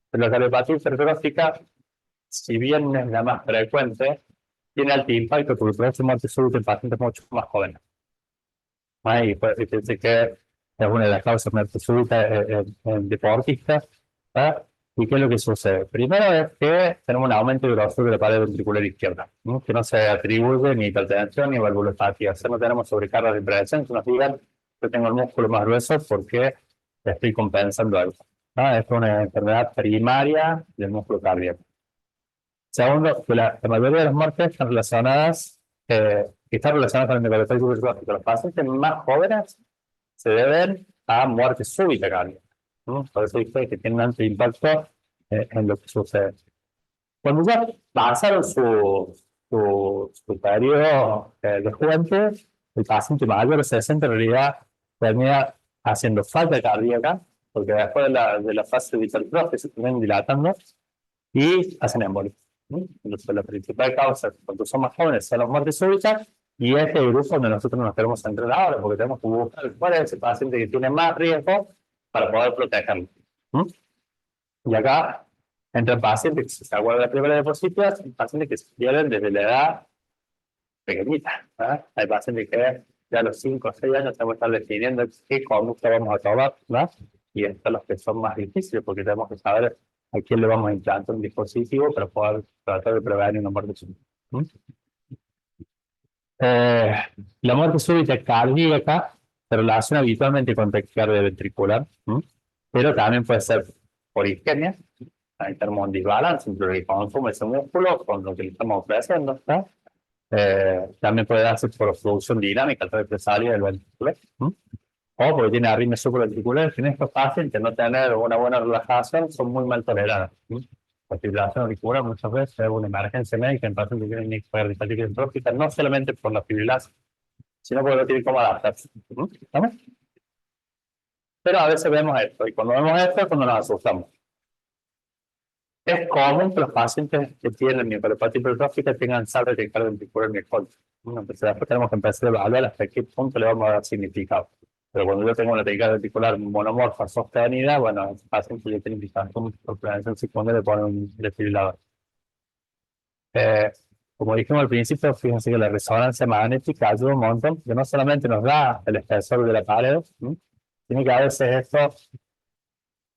pero la cardiopatía hipertrófica, si bien es la más frecuente, tiene alto impacto porque produce muerte súbita en pacientes mucho más jóvenes. Y pues, fíjense que es una de las causas de muerte súbita en deportistas. ¿Verdad? ¿Y qué es lo que sucede? Primero es que tenemos un aumento de grosor de la pared ventricular izquierda, ¿no? Que no se atribuye ni hipertensión ni valvulopatía. O sea, no tenemos sobrecargas de presión que nos digan que tengo el músculo más grueso porque estoy compensando algo. ¿No? Es una enfermedad primaria del músculo cardíaco. Segundo, que la mayoría de las muertes están relacionadas, con el miocarditis hipertrófico. Los pacientes más jóvenes se deben a muerte súbita cardíaca, ¿no? Por eso dice que tiene un alto impacto en lo que sucede. Cuando ya pasaron su periodo de juventud, el paciente mayor de 60 en realidad termina haciendo falta cardíaca, porque después de la fase de hipertrofia se terminan dilatando y hacen embolia. Entonces, la principal causa, cuando son más jóvenes, son las muertes súbitas, y este grupo donde nosotros nos queremos centrar ahora, porque tenemos que buscar cuál es ese paciente que tiene más riesgo para poder protegerlo. Y acá entran pacientes que se aguardan las primeras diapositivas, y pacientes que se pierden desde la edad pequeñita. Hay pacientes que ya a los 5 o 6 años tenemos que estar definiendo qué conducta vamos a tomar, ¿verdad? Y estos son los que son más difíciles, porque tenemos que saber a quién le vamos a implantar un dispositivo para poder tratar de prevenir una muerte súbita. La muerte súbita cardíaca se relaciona habitualmente con taquicardia ventricular, pero también puede ser por isquemia. Ahí tenemos un desbalance entre el consumo de ese músculo con lo que le estamos ofreciendo, ¿no? También puede darse por obstrucción dinámica al represalia del ventrículo, o porque tiene arritmia supraventricular. En estos pacientes no tener una buena relajación son muy mal toleradas. La fibrilación auricular muchas veces es una emergencia médica en pacientes que tienen hiperdistalia entrópica, no solamente por la fibrilación, sino porque no tienen cómo adaptarse. ¿Estamos? Pero a veces vemos esto, y cuando vemos esto es cuando nos asustamos. Es común que los pacientes que tienen miocardiopatía hipertrófica tengan saldo de ventricular miocardio. Entonces después tenemos que empezar a evaluar hasta qué punto le vamos a dar significado. Pero cuando yo tengo una taquicardia ventricular monomorfa sostenida, bueno, el paciente ya tiene indicación por prevención secundaria de poner un desfibrilador. Como dijimos al principio, fíjense que la resonancia magnética ayuda un montón, que no solamente nos da el espesor de la pared, sino que a veces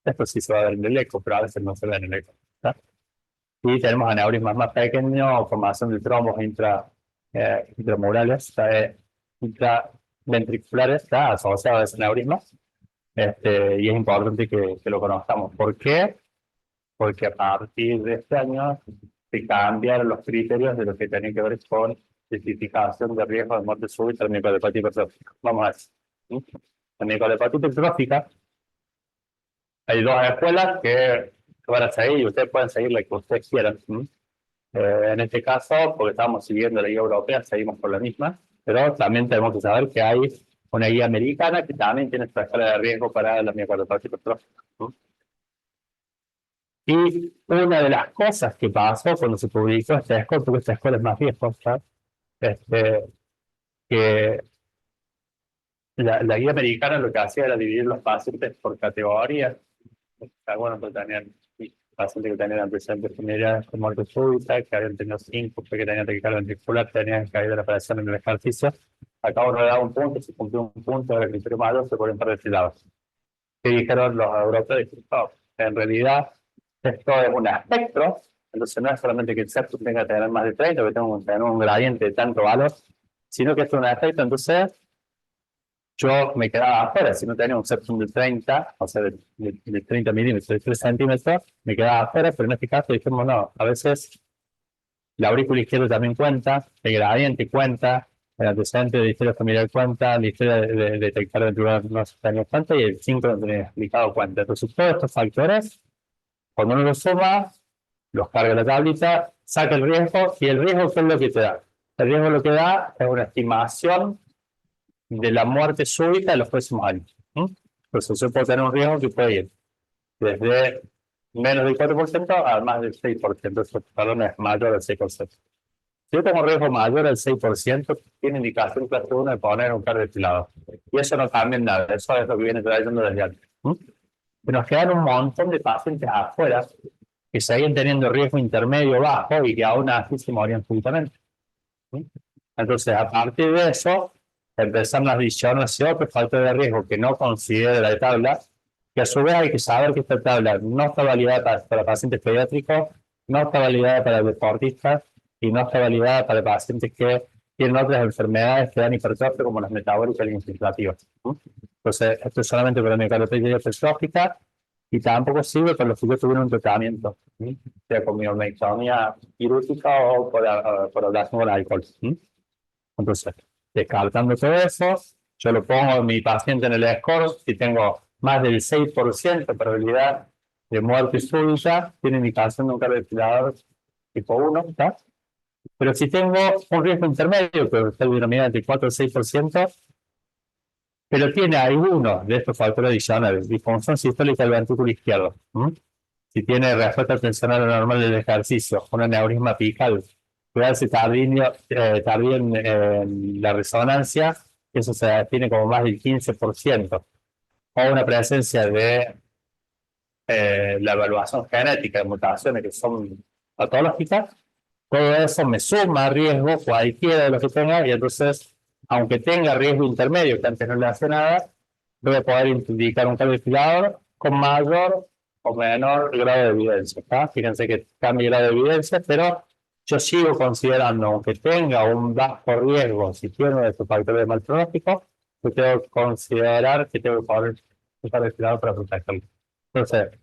esto sí se va a ver en el eco, pero a veces no se ve en el eco. ¿Está? Y tenemos aneurismas más pequeños, formación de trombos intramurales, intraventriculares, está asociado a ese aneurisma. Y es importante que lo conozcamos. ¿Por qué? Porque a partir de este año se cambiaron los criterios de lo que tiene que ver con justificación de riesgo de muerte súbita en miocardiopatía hipertrófica. Vamos a ver. En miocardiopatía hipertrófica hay dos escuelas que van a seguir y ustedes pueden seguir la que ustedes quieran. En este caso, porque estamos siguiendo la guía europea, seguimos por la misma, pero también tenemos que saber que hay una guía americana que también tiene su escala de riesgo para la miocardiopatía hipertrófica. Y una de las cosas que pasó cuando se publicó esta escuela, porque esta escuela es más vieja, que la guía americana lo que hacía era dividir los pacientes por categorías. Bueno, pues tenían pacientes que tenían antecedentes familiares con muerte súbita, que habían tenido síncope, que tenían taquicardia ventricular, tenían caída de la presión en el ejercicio. Acá uno le da un punto, se cumplió un punto del criterio mayor, se pueden parar desfilados. ¿Qué dijeron los europeos? Oh, en realidad, esto es un espectro, entonces no es solamente que el septum tenga que tener más de 30, que tenga que tener un gradiente de tanto valor, sino que esto es un efecto. Entonces yo me quedaba afuera, si no tenía un septum de 30, o sea, de 30 milímetros, de 3 centímetros, me quedaba afuera, pero en este caso dijimos no, a veces la aurícula izquierda también cuenta, el gradiente cuenta, el antecedente de historia familiar cuenta, la historia de detectar ventricular no se tenía cuenta y el 5 no tenía explicado cuenta. Entonces todos estos factores, cuando uno los suma, los carga en la tablita, saca el riesgo, y el riesgo ¿qué es lo que te da? El riesgo lo que da es una estimación de la muerte súbita en los próximos años. Entonces yo puedo tener un riesgo que puede ir desde menos del 4% a más del 6%, eso perdón, es mayor al 6%. Si yo tengo un riesgo mayor al 6%, tiene indicación clase 1 de poner un cardioventilador. Y eso no cambia en nada, eso es lo que viene trayendo desde antes. Pero nos quedan un montón de pacientes afuera que seguían teniendo riesgo intermedio bajo y que aún así se morían súbitamente. Entonces, a partir de eso, empezamos a adicionar otros factores de riesgo que no considera la tabla, que a su vez hay que saber que esta tabla no está validada para pacientes pediátricos, no está validada para deportistas y no está validada para pacientes que tienen otras enfermedades que dan hipertrofia como las metabólicas y inflamativas. Entonces, esto es solamente para miocardiopatía hipertrófica y tampoco sirve para los que tuvieron un tratamiento, sea con miometría quirúrgica o por ablación con alcohol. Entonces, descartando todo eso, yo lo pongo en mi paciente en el score, si tengo más del 6% de probabilidad de muerte súbita, tiene indicación de un cardioventilador tipo 1, ¿está? Pero si tengo un riesgo intermedio, que está denominado entre 4 y 6%, pero tiene alguno de estos factores adicionales, disfunción sistólica del ventrículo izquierdo, si tiene respuesta tensional normal del ejercicio, un aneurisma apical, quedarse tardío en la resonancia, eso se define como más del 15%, o una presencia de la evaluación genética de mutaciones que son patológicas, todo eso me suma riesgo cualquiera de los que tenga, y entonces, aunque tenga riesgo intermedio, que antes no le hace nada, voy a poder indicar un cardioventilador con mayor o menor grado de evidencia. ¿Está? Fíjense que cambia el grado de evidencia, pero yo sigo considerando, aunque tenga un bajo riesgo, si tiene de estos factores de mal pronóstico, que tengo que considerar que tengo que poner un cardioventilador para protegerlo. Entonces,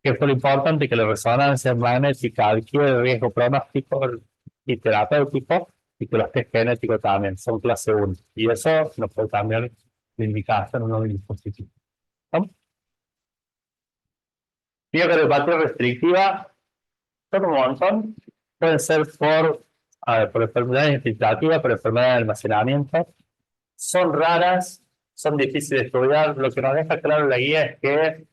¿qué fue lo importante? Que la resonancia magnética adquiere riesgo pronóstico y terapéutico y que los test genéticos también son clase 1. Y eso nos puede cambiar la indicación o no del dispositivo. ¿Vamos? Miocardiopatía restrictiva, son un montón. Pueden ser por enfermedades infiltrativas, por enfermedades de almacenamiento. Son raras, son difíciles de estudiar. Lo que nos deja claro la guía es que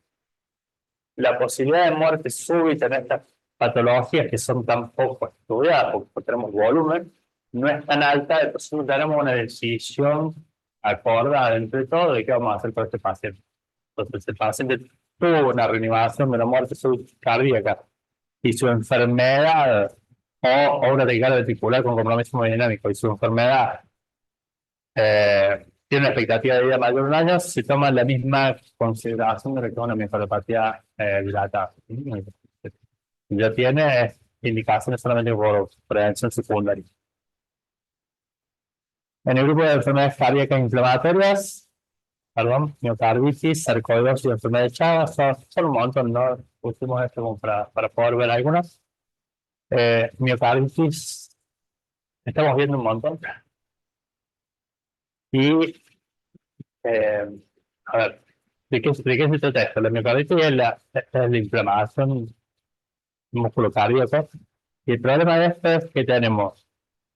la posibilidad de muerte súbita en estas patologías que son tan poco estudiadas, porque tenemos volumen, no es tan alta, entonces no tenemos una decisión acordada entre todos de qué vamos a hacer con este paciente. Entonces, el paciente tuvo una reanimación de una muerte súbita cardíaca y su enfermedad, o una taquicardia ventricular con compromiso hemodinámico, y su enfermedad tiene una expectativa de vida mayor de un año, se toma la misma consideración de lo que es una miocardiopatía dilatada. Ya tiene indicaciones solamente por prevención secundaria. En el grupo de enfermedades cardíacas inflamatorias, miocarditis, sarcoidosis y enfermedad de Chagas, son un montón, ¿no? Pusimos esto como para poder ver algunas. Miocarditis, estamos viendo un montón. Y, a ver, ¿de qué se trata esto? La miocarditis es la inflamación músculo cardíaco. Y el problema de esto es que tenemos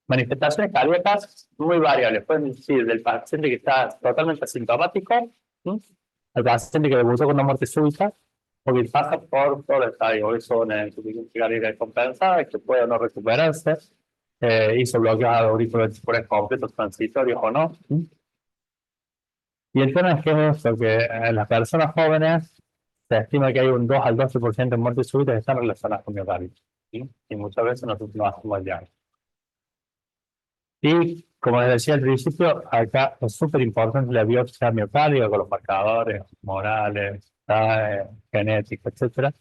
manifestaciones cardíacas muy variables. Pueden decir del paciente que está totalmente asintomático, ¿sí?, al paciente que debutó con una muerte súbita, o que pasa por todo el estadio. Hizo una insuficiencia cardíaca descompensada, que puede no recuperarse, hizo bloqueos auriculoventriculares completos transitorios o no. ¿Sí? Y el tema es que es eso, que en las personas jóvenes se estima que hay un 2 al 12% de muertes súbitas que están relacionadas con miocarditis, ¿sí? Y muchas veces nosotros no hacemos el diagnóstico. Y como les decía al principio, acá es súper importante la biopsia miocardio con los marcadores morales, genéticos, etcétera,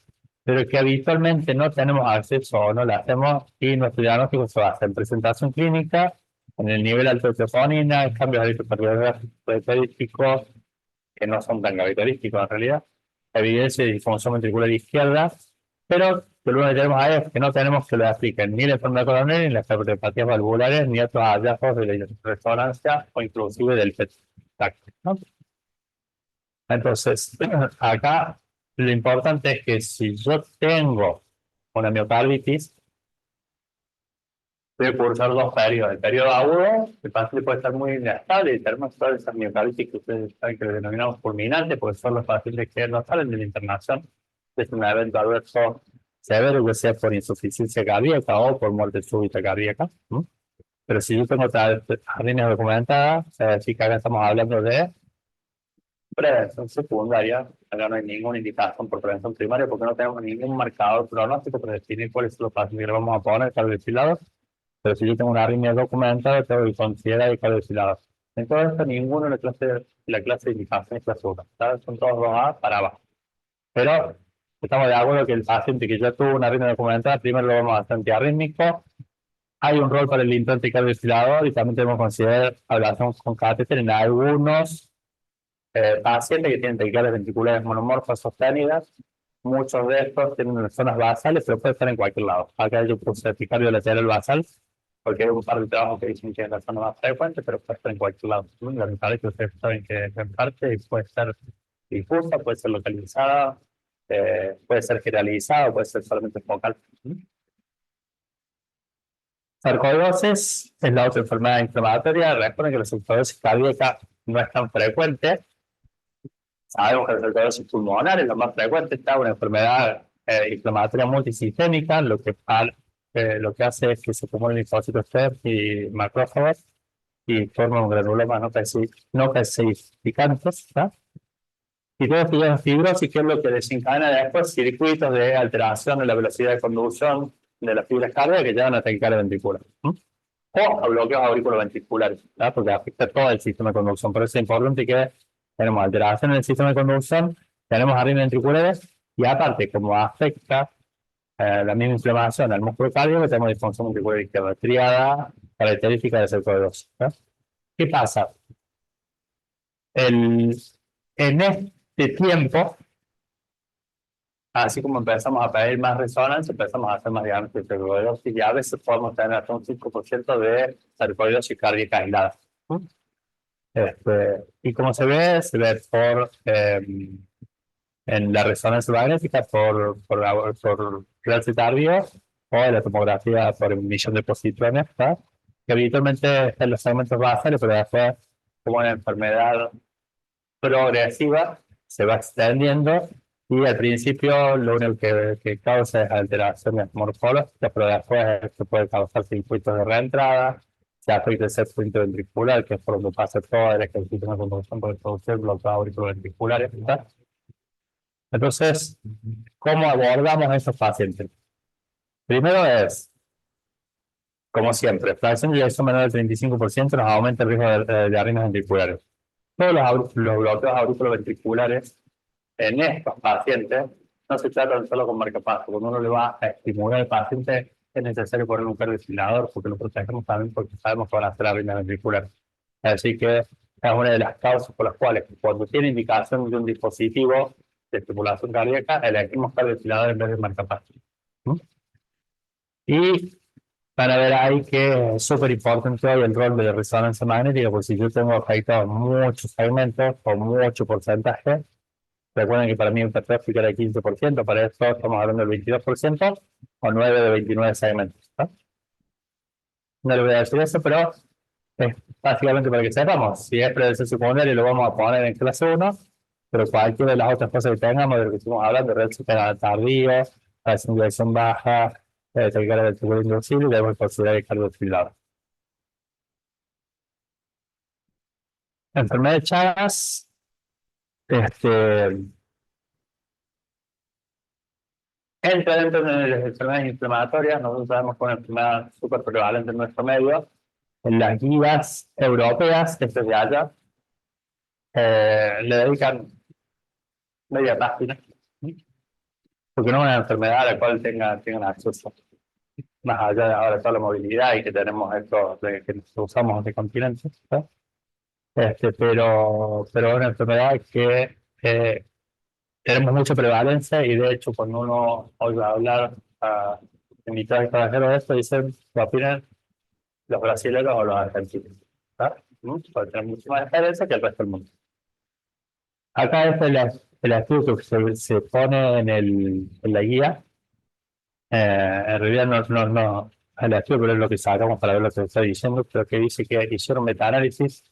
pero que habitualmente no tenemos acceso o no la hacemos, y nuestro diagnóstico se basa en presentación clínica, en el nivel alto de troponina, cambios característicos que no son tan característicos en realidad, evidencia de disfunción ventricular izquierda, pero lo único que tenemos ahí es que no tenemos que lo apliquen ni la enfermedad coronaria, ni las cardiopatías valvulares, ni otros hallazgos de la resonancia o inclusive del PET, ¿no? Entonces, acá lo importante es que si yo tengo una miocarditis, voy a cursar dos periodos. El periodo agudo, el paciente puede estar muy inestable y tenemos todas esas miocarditis que ustedes saben que denominamos fulminantes, porque son los pacientes que no salen de la internación. Es un evento adverso severo, que sea por insuficiencia cardíaca o por muerte súbita cardíaca. ¿Mm? Pero si yo tengo arritmias documentadas, sí que acá estamos hablando de prevención secundaria. Acá no hay ninguna indicación por prevención primaria porque no tenemos ningún marcador pronóstico para definir cuáles son los pacientes que le vamos a poner cardiosilados. Pero si yo tengo una arritmia documentada, tengo que considerar el cardiosilados. En todo esto, ninguno de la clase de indicación es clase 1. Son todos 2A para abajo. Pero estamos de acuerdo que el paciente que ya tuvo una arritmia documentada, primero lo vamos a hacer antiarrítmico. Hay un rol para el implante cardiosilador y también tenemos que considerar ablación con catéter en algunos pacientes que tienen taquicardias ventriculares monomorfas sostenidas. Muchos de estos tienen zonas basales, pero puede estar en cualquier lado. Acá yo puse epicardio lateral basal, porque hay un par de trabajos que dicen que es la zona más frecuente, pero puede estar en cualquier lado. La verdad es que ustedes saben que es en parte puede ser difusa, puede ser localizada, puede ser generalizada, puede ser solamente focal. Sarcoidosis es la otra enfermedad inflamatoria. Recuerden que la sarcoidosis cardíaca no es tan frecuente. Sabemos que la sarcoidosis pulmonar es la más frecuente. Está una enfermedad inflamatoria multisistémica, lo que hace es que se acumulen linfocitos T y macrófagos y forman un granuloma no calcificantes, ¿no? Y todo esto es fibrosis, que es lo que desencadena después circuitos de alteración de la velocidad de conducción de las fibras cardíacas que llevan a taquicardia ventricular. O a bloqueos auriculoventriculares, ¿no? Porque afecta todo el sistema de conducción. Por eso es importante que tenemos alteración en el sistema de conducción, tenemos arritmias ventriculares, y aparte, como afecta la misma inflamación al músculo cardíaco, tenemos disfunción ventricular izquierda, triada característica de sarcoidosis, ¿no? ¿Qué pasa? En este tiempo así como empezamos a pedir más resonancia, empezamos a hacer más diagnóstico de sarcoidosis y a veces podemos tener hasta un 5% de sarcoidosis cardíaca aislada. Y como se ve en la resonancia magnética por clase tardío o en la tomografía por emisión de positrones, ¿tá? Que habitualmente están en los segmentos basales, pero después, como una enfermedad progresiva, se va extendiendo y al principio lo único que causa es alteraciones morfológicas, pero después se puede causar circuitos de reentrada, se afecta el circuito ventricular, que es por donde pasa todo el ejercicio de conducción por producir bloqueos auriculoventriculares, ¿tá? Entonces, ¿cómo abordamos a esos pacientes? Primero es, como siempre, fracción de eyección menor del 35% nos aumenta el riesgo de arritmias ventriculares. Todos los bloqueos auriculoventriculares en estos pacientes no se tratan solo con marcapasos. Cuando uno le va a estimular al paciente, es necesario poner un cardioventilador porque lo protegemos también porque sabemos que van a hacer arritmias ventriculares. Así que es una de las causas por las cuales, cuando tiene indicación de un dispositivo de estimulación cardíaca, elegimos cardioventilador en vez de marcapasos. Y para ver ahí que es súper importante hoy el rol de la resonancia magnética, porque si yo tengo afectados muchos segmentos o mucho porcentaje, recuerden que para mí un hipertrófico era el 15%, para esto estamos hablando del 22% o 9 de 29 segmentos. No le voy a decir eso, pero es básicamente para que sepamos. Si es predecesor secundario, lo vamos a poner en clase 1, pero cualquiera de las otras cosas que tengamos, de lo que estamos hablando, red superior tardía, inyección baja, taquicardia ventricular inducible, debemos considerar el cardiofilado. Enfermedad de Chagas, entra dentro de las enfermedades inflamatorias. Nosotros sabemos que es una enfermedad súper prevalente en nuestro medio. En las guías europeas, desde allá, le dedican media página, porque no es una enfermedad a la cual tengan acceso, más allá de ahora toda la movilidad y que tenemos esto de que usamos de continentes, ¿no? Pero es una enfermedad que tenemos mucha prevalencia y de hecho cuando uno oye hablar a invitados extranjeros de esto, dicen qué opinan los brasileños o los argentinos, ¿tá? Porque tienen mucha más experiencia que el resto del mundo. Acá es el estudio que se pone en la guía. En realidad no el estudio, pero es lo que sacamos para ver lo que está diciendo, pero que dice que hicieron metaanálisis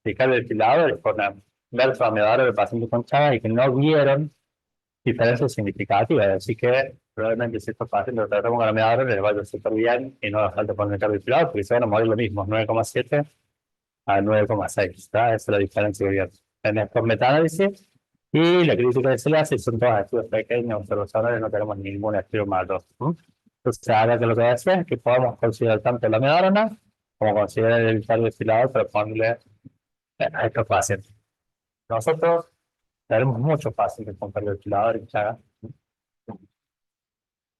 de cardioventiladores con versus amiodarros de pacientes con Chagas y que no vieron diferencias significativas. Así que probablemente si estos pacientes lo tratamos con amiodarros les vaya súper bien y no hace falta poner cardioventilador porque se van a morir lo mismo, 9,7 a 9,6. Esa es la diferencia que vieron en estos metaanálisis. Y la crítica que se le hace son todos estudios pequeños, observacionales, no tenemos ningún estudio malo. Entonces, ahora que lo que decía es que podemos considerar tanto la medorna como considerar el cardioventilador para ponerle a estos pacientes. Nosotros tenemos muchos pacientes con cardioventilador y Chagas,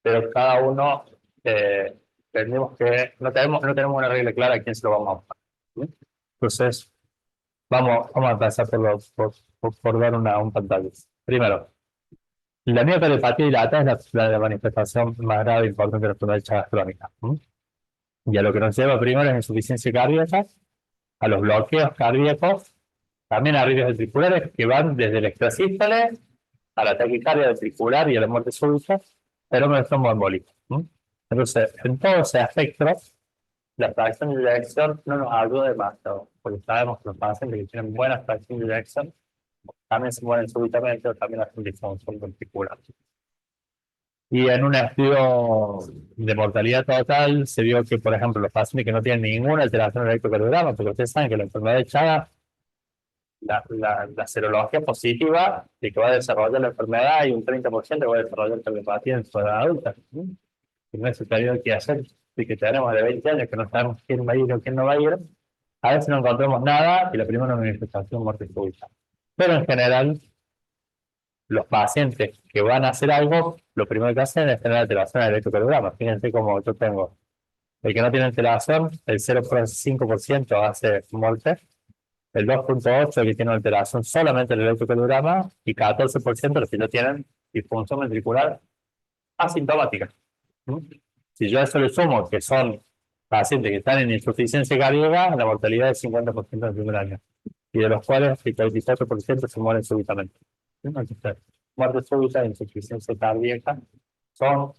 pero cada uno tenemos que, no tenemos una regla clara a quién se lo vamos a poner. Entonces, vamos a empezar por dar un pantalla. Primero, la miocardiopatía dilatada es la manifestación más grave e importante de la enfermedad de Chagas crónica. Y a lo que nos lleva primero es insuficiencia cardíaca, a los bloqueos cardíacos, también a arritmias ventriculares que van desde el extrasístole a la taquicardia ventricular y a la muerte súbita, fenómenos tromboembólicos. Entonces, en todo ese aspecto, la fracción de eyección no nos ayuda demasiado, porque sabemos que los pacientes que tienen buena fracción de eyección también se mueren súbitamente o también hacen disfunción ventricular. Y en un estudio de mortalidad total se vio que, por ejemplo, los pacientes que no tienen ninguna alteración en el electrocardiograma, porque ustedes saben que la enfermedad de Chagas, la serología positiva de que va a desarrollar la enfermedad y un 30% que va a desarrollar cardiopatía en su edad adulta. Y no es el periodo que hacer, y que tenemos de 20 años que no sabemos quién va a ir o quién no va a ir, a veces no encontramos nada y la primera manifestación muerte súbita. Pero en general, los pacientes que van a hacer algo, lo primero que hacen es tener alteración del electrocardiograma. Fíjense como yo tengo el que no tiene alteración, el 0,5% hace muerte, el 2,8% que tiene alteración solamente el electrocardiograma y 14% los que no tienen disfunción ventricular asintomática. Si yo a eso le sumo que son pacientes que están en insuficiencia cardíaca, la mortalidad es 50% en el primer año, y de los cuales el 34% se mueren súbitamente. Entonces, muerte súbita e insuficiencia cardíaca son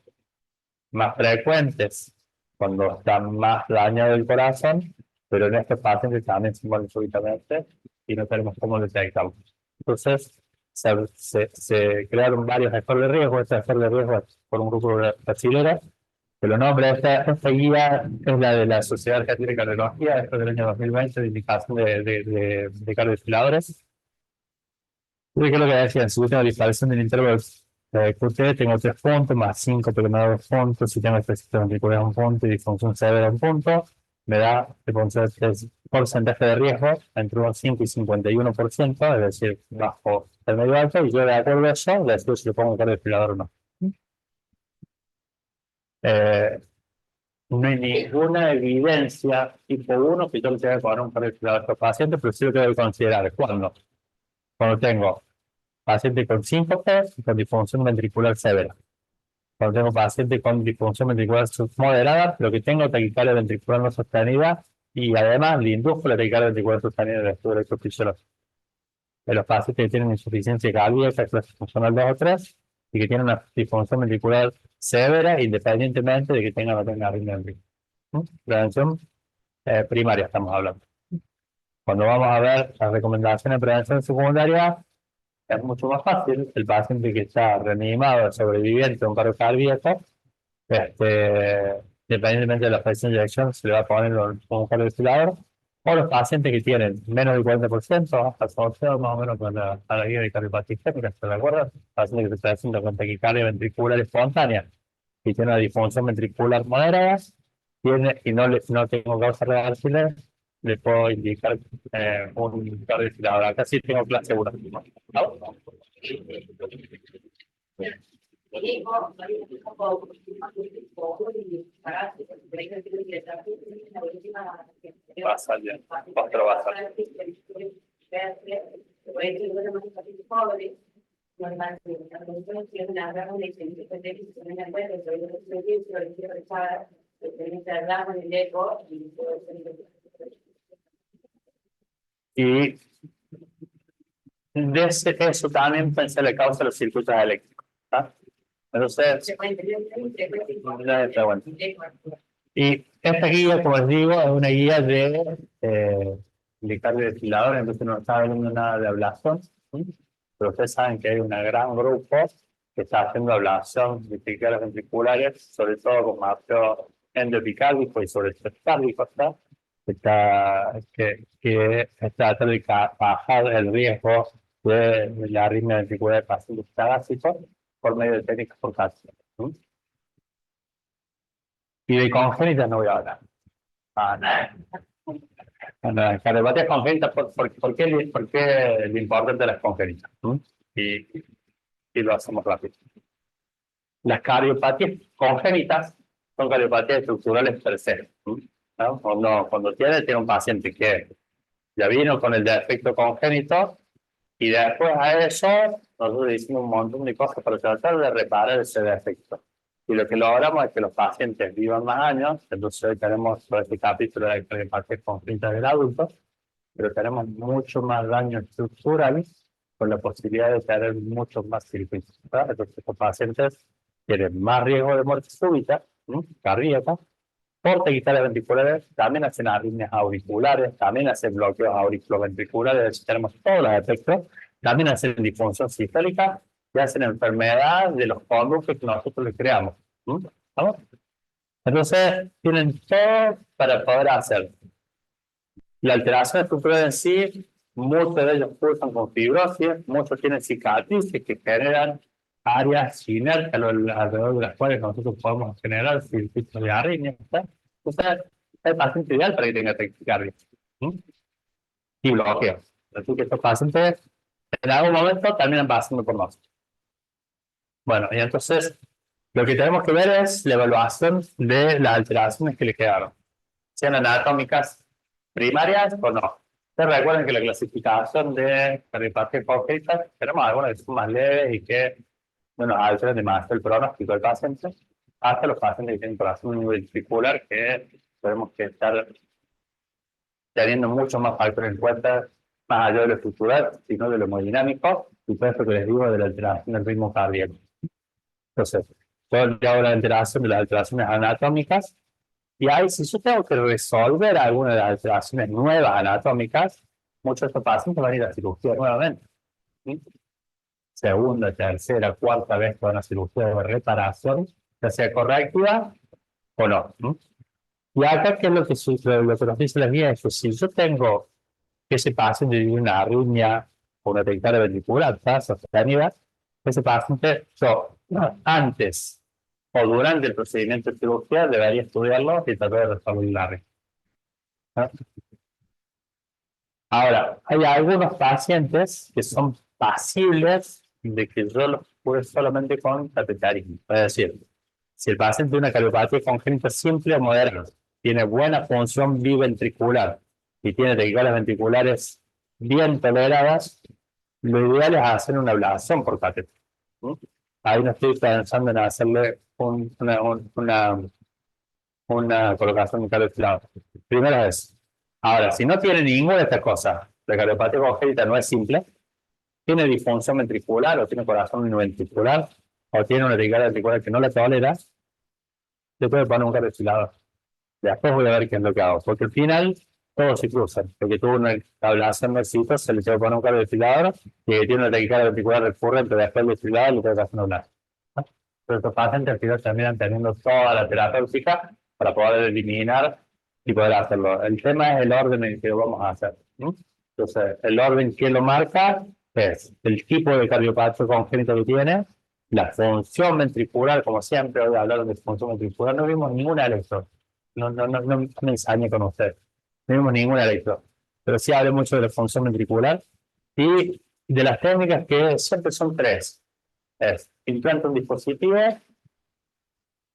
más frecuentes cuando está más dañado el corazón, pero en estos pacientes también se mueren súbitamente y no tenemos cómo detectarlo. Entonces, se crearon varios factores de riesgo. Este factor de riesgo es por un grupo de brasileños, que lo nombra esta guía es la de la Sociedad Argentina de Cardiología, esto del año 2020, de indicación de cardiodesfibriladores. ¿Qué es lo que decía? En su última disparición del intervalo QT, tengo 3 puntos, más 5 porque me da 2 puntos, si tengo específico ventricular 1 punto y disfunción severa 1 punto, me da el porcentaje de riesgo entre un 5 y 51%, es decir, bajo el medio alto, y yo de acuerdo a eso, le decido si le pongo un cardiodesfibrilador o no. No hay ninguna evidencia tipo 1 que yo le tenga que poner un cardiodesfibrilador a estos pacientes, pero sí lo que debo considerar. Cuando tengo paciente con síncope y con disfunción ventricular severa. Cuando tengo paciente con disfunción ventricular submoderada, pero que tengo taquicardia ventricular no sostenida y además le induzco la taquicardia ventricular sostenida del estudio electrofisiológico. De los pacientes que tienen insuficiencia cardíaca, clase funcional 2 o 3, y que tienen una disfunción ventricular severa, independientemente de que tengan o no tengan arritmia ventricular. Prevención primaria estamos hablando. Cuando vamos a ver las recomendaciones de prevención secundaria, es mucho más fácil. El paciente que está reanimado, sobreviviente de un paro cardíaco, independientemente de la frecuencia de inyección, se le va a poner un cardioventilador. O los pacientes que tienen menos del 40%, hasta asociados más o menos con la guía de cardiopatía isquémica, ¿se recuerdan? Pacientes que se están haciendo con taquicardia ventricular espontánea y tiene una disfunción ventricular moderada, y no tengo causa reversible, le puedo indicar un cardioventilador. Acá sí tengo clase 1. Pasa bien, otro va a salir. Y de eso también pensé le causa los circuitos eléctricos. ¿Ah? Entonces, y esta guía, como les digo, es una guía de cardiodesfibrilador, entonces no está hablando nada de ablación, ¿sí? Pero ustedes saben que hay un gran grupo que está haciendo ablación de taquicardias ventriculares, sobre todo con mapeo endopicárdico y sobre todo cardíaco, ¿no? Que está tratando de bajar el riesgo de la arritmia ventricular de pacientes cadásicos por medio de técnicas por calcio. Y de congénitas no voy a hablar. No, cardiopatías congénitas, ¿por qué lo importante de las congénitas? Y lo hacemos rápido. Las cardiopatías congénitas son cardiopatías estructurales per se. ¿No? Cuando tiene un paciente que ya vino con el defecto congénito y después a eso nosotros hicimos un montón de cosas para tratar de reparar ese defecto. Y lo que logramos es que los pacientes vivan más años. Entonces hoy tenemos sobre este capítulo de cardiopatía congénita del adulto, pero tenemos mucho más daño estructural con la posibilidad de tener muchos más circuitos. Entonces los pacientes tienen más riesgo de muerte súbita, cardíaca, por taquicardias ventriculares, también hacen arritmias auriculares, también hacen bloqueos auriculoventriculares, tenemos todos los efectos, también hacen disfunción sistólica y hacen enfermedad de los conductos que nosotros les creamos. ¿Vamos? Entonces, tienen todo para poder hacer. La alteración estructural en sí, muchos de ellos cursan con fibrosis, muchos tienen cicatrices que generan áreas inertes alrededor de las cuales nosotros podemos generar circuitos de arritmia. Entonces, es el paciente ideal para que tenga taquicardia y bloqueo. Así que estos pacientes en algún momento terminan pasando por nosotros. Bueno, y entonces lo que tenemos que ver es la evaluación de las alteraciones que le quedaron, sean anatómicas primarias o no. Ustedes recuerden que la clasificación de cardiopatía congénita, tenemos algunas que son más leves y que no nos altera demasiado el pronóstico del paciente, hasta los pacientes que tienen corazón ventricular, que tenemos que estar teniendo mucho más factores en cuenta, más allá de lo estructural, sino de lo hemodinámico, y todo esto que les digo de la alteración del ritmo cardíaco. Entonces, yo le hago la alteración de las alteraciones anatómicas, y ahí, si yo tengo que resolver alguna de las alteraciones nuevas anatómicas, muchos de estos pacientes van a ir a cirugía nuevamente. ¿Sí? Segunda, tercera, cuarta vez con una cirugía de reparación, ya sea correctiva o no. Y acá, ¿qué es lo que nos dice la guía? Es que si yo tengo que ese paciente tiene una arritmia o una taquicardia ventricular, sostenida, ese paciente, yo, antes o durante el procedimiento de cirugía, debería estudiarlo y tratar de resolver la arritmia. ¿No? Ahora, hay algunos pacientes que son pasibles de que yo los cure solamente con cateterismo. Es decir, si el paciente tiene una cardiopatía congénita simple o moderna, tiene buena función biventricular y tiene taquicardias ventriculares bien toleradas, lo ideal es hacer una ablación por catéter. Ahí no estoy pensando en hacerle una colocación de cardiofilado. Primero es. Ahora, si no tiene ninguna de estas cosas, la cardiopatía congénita no es simple, tiene disfunción ventricular o tiene corazón ventricular o tiene una taquicardia ventricular que no la tolera, le puede poner un cardiofilado. Después voy a ver qué es lo que hago, porque al final todos se cruzan, porque tuvo una ablación del sitio, se le tiene que poner un cardiofilado y que tiene una taquicardia ventricular recurrente después del desfilado le tengo que hacer una ablación. Pero estos pacientes al final terminan teniendo toda la terapéutica para poder eliminar y poder hacerlo. El tema es el orden en el que lo vamos a hacer. Entonces, el orden que lo marca es el tipo de cardiopatía congénito que tiene, la función ventricular, como siempre, hoy hablaron de función ventricular, no vimos ninguna electro. No me ensañe con usted. No vimos ninguna electro. Pero sí hablé mucho de la función ventricular y de las técnicas que siempre son tres. Es implanta un dispositivo,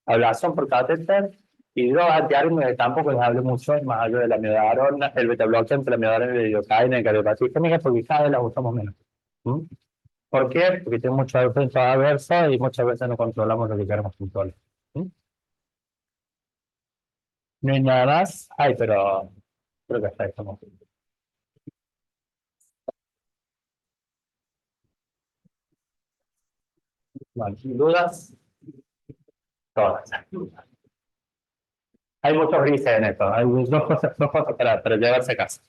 ablación por catéter y dos antiarritmias que tampoco les hablé mucho, más allá de la miodarona, el beta-bloqueante, la miodarona y la lidocaína en cardiopatía isquémica, porque cada vez las usamos menos. ¿Por qué? Porque tiene muchos efectos adversos y muchas veces no controlamos lo que queremos controlar. No hay nada más. Ay, pero creo que hasta ahí estamos. Vale, ¿dudas? Todas. Hay muchos grises en esto. Hay dos cosas para llevarse a casa.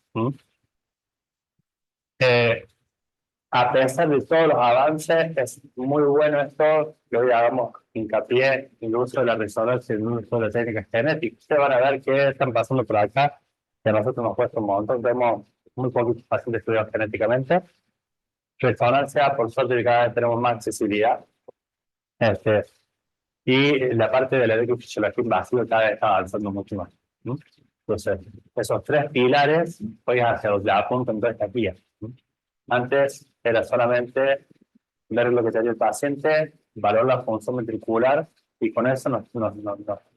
A pesar de todos los avances, es muy bueno esto que hoy hagamos hincapié en el uso de la resonancia y en el uso de las técnicas genéticas. Ustedes van a ver qué están pasando por acá, que a nosotros nos cuesta un montón. Vemos muy poquitos pacientes estudiados genéticamente. Resonancia, por suerte, cada vez tenemos más accesibilidad. Y la parte de la electrofisiología invasiva cada vez está avanzando mucho más. Entonces, esos tres pilares, hoy hacia donde apuntan toda esta guía. Antes era solamente ver lo que tenía el paciente, valorar la función ventricular y con eso nos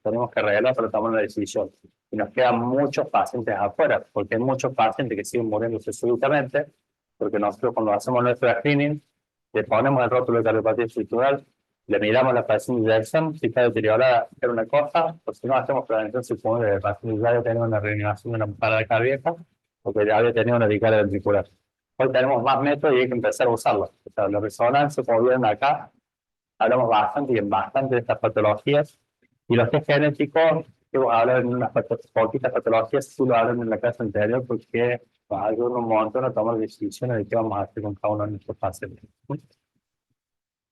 tenemos que arreglar para tomar una decisión. Y nos quedan muchos pacientes afuera, porque hay muchos pacientes que siguen muriéndose súbitamente, porque nosotros cuando hacemos nuestro screening, le ponemos el rótulo de cardiopatía estructural, le miramos la presión de inyección, si está deteriorada era una cosa, o si no hacemos prevención, supone que el paciente ya había tenido una reanimación de una parada cardíaca, o que ya había tenido una taquicardia ventricular. Hoy tenemos más métodos y hay que empezar a usarlos. O sea, la resonancia, como vieron acá, hablamos bastante y en bastante de estas patologías. Y los test genéticos, que vamos a hablar en unas poquitas patologías, sí lo hablan en la clase anterior, porque ayudan un montón a tomar decisiones de qué vamos a hacer con cada uno de nuestros pacientes.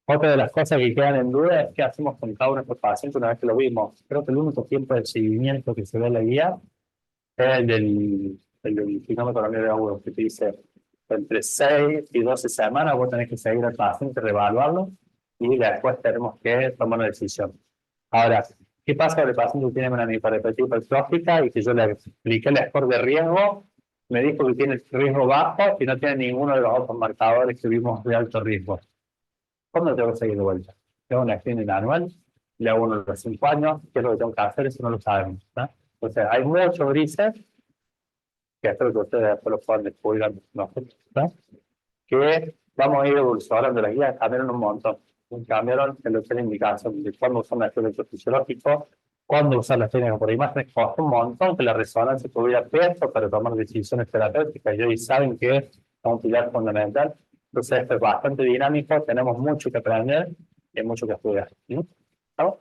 Otra de las cosas que quedan en duda es qué hacemos con cada uno de nuestros pacientes una vez que lo vimos. Creo que el único tiempo de seguimiento que se ve en la guía es el kilómetro de agudo, que te dice entre 6 y 12 semanas vos tenés que seguir al paciente, reevaluarlo y después tenemos que tomar una decisión. Ahora, ¿qué pasa con el paciente que tiene una miocardiopatía hipertrófica y que yo le expliqué el score de riesgo? Me dijo que tiene riesgo bajo y no tiene ninguno de los otros marcadores que vimos de alto riesgo. ¿Cuándo tengo que seguir de vuelta? Tengo una screening anual, le hago uno de los 5 años, ¿qué es lo que tengo que hacer? Eso no lo sabemos. ¿No? Entonces, hay muchos grises que espero que ustedes después lo puedan descubrir nosotros, ¿no? Que vamos a ir evolucionando las guías, cambiaron un montón. cambiaron en lo que es la indicación de cuándo usar un estudio electrofisiológico, cuándo usar las técnicas por imágenes, costó un montón que la resonancia tuviera peso para tomar decisiones terapéuticas, y hoy saben que es un pilar fundamental. Entonces esto es bastante dinámico, tenemos mucho que aprender y mucho que estudiar. ¿Sí? ¿Estamos?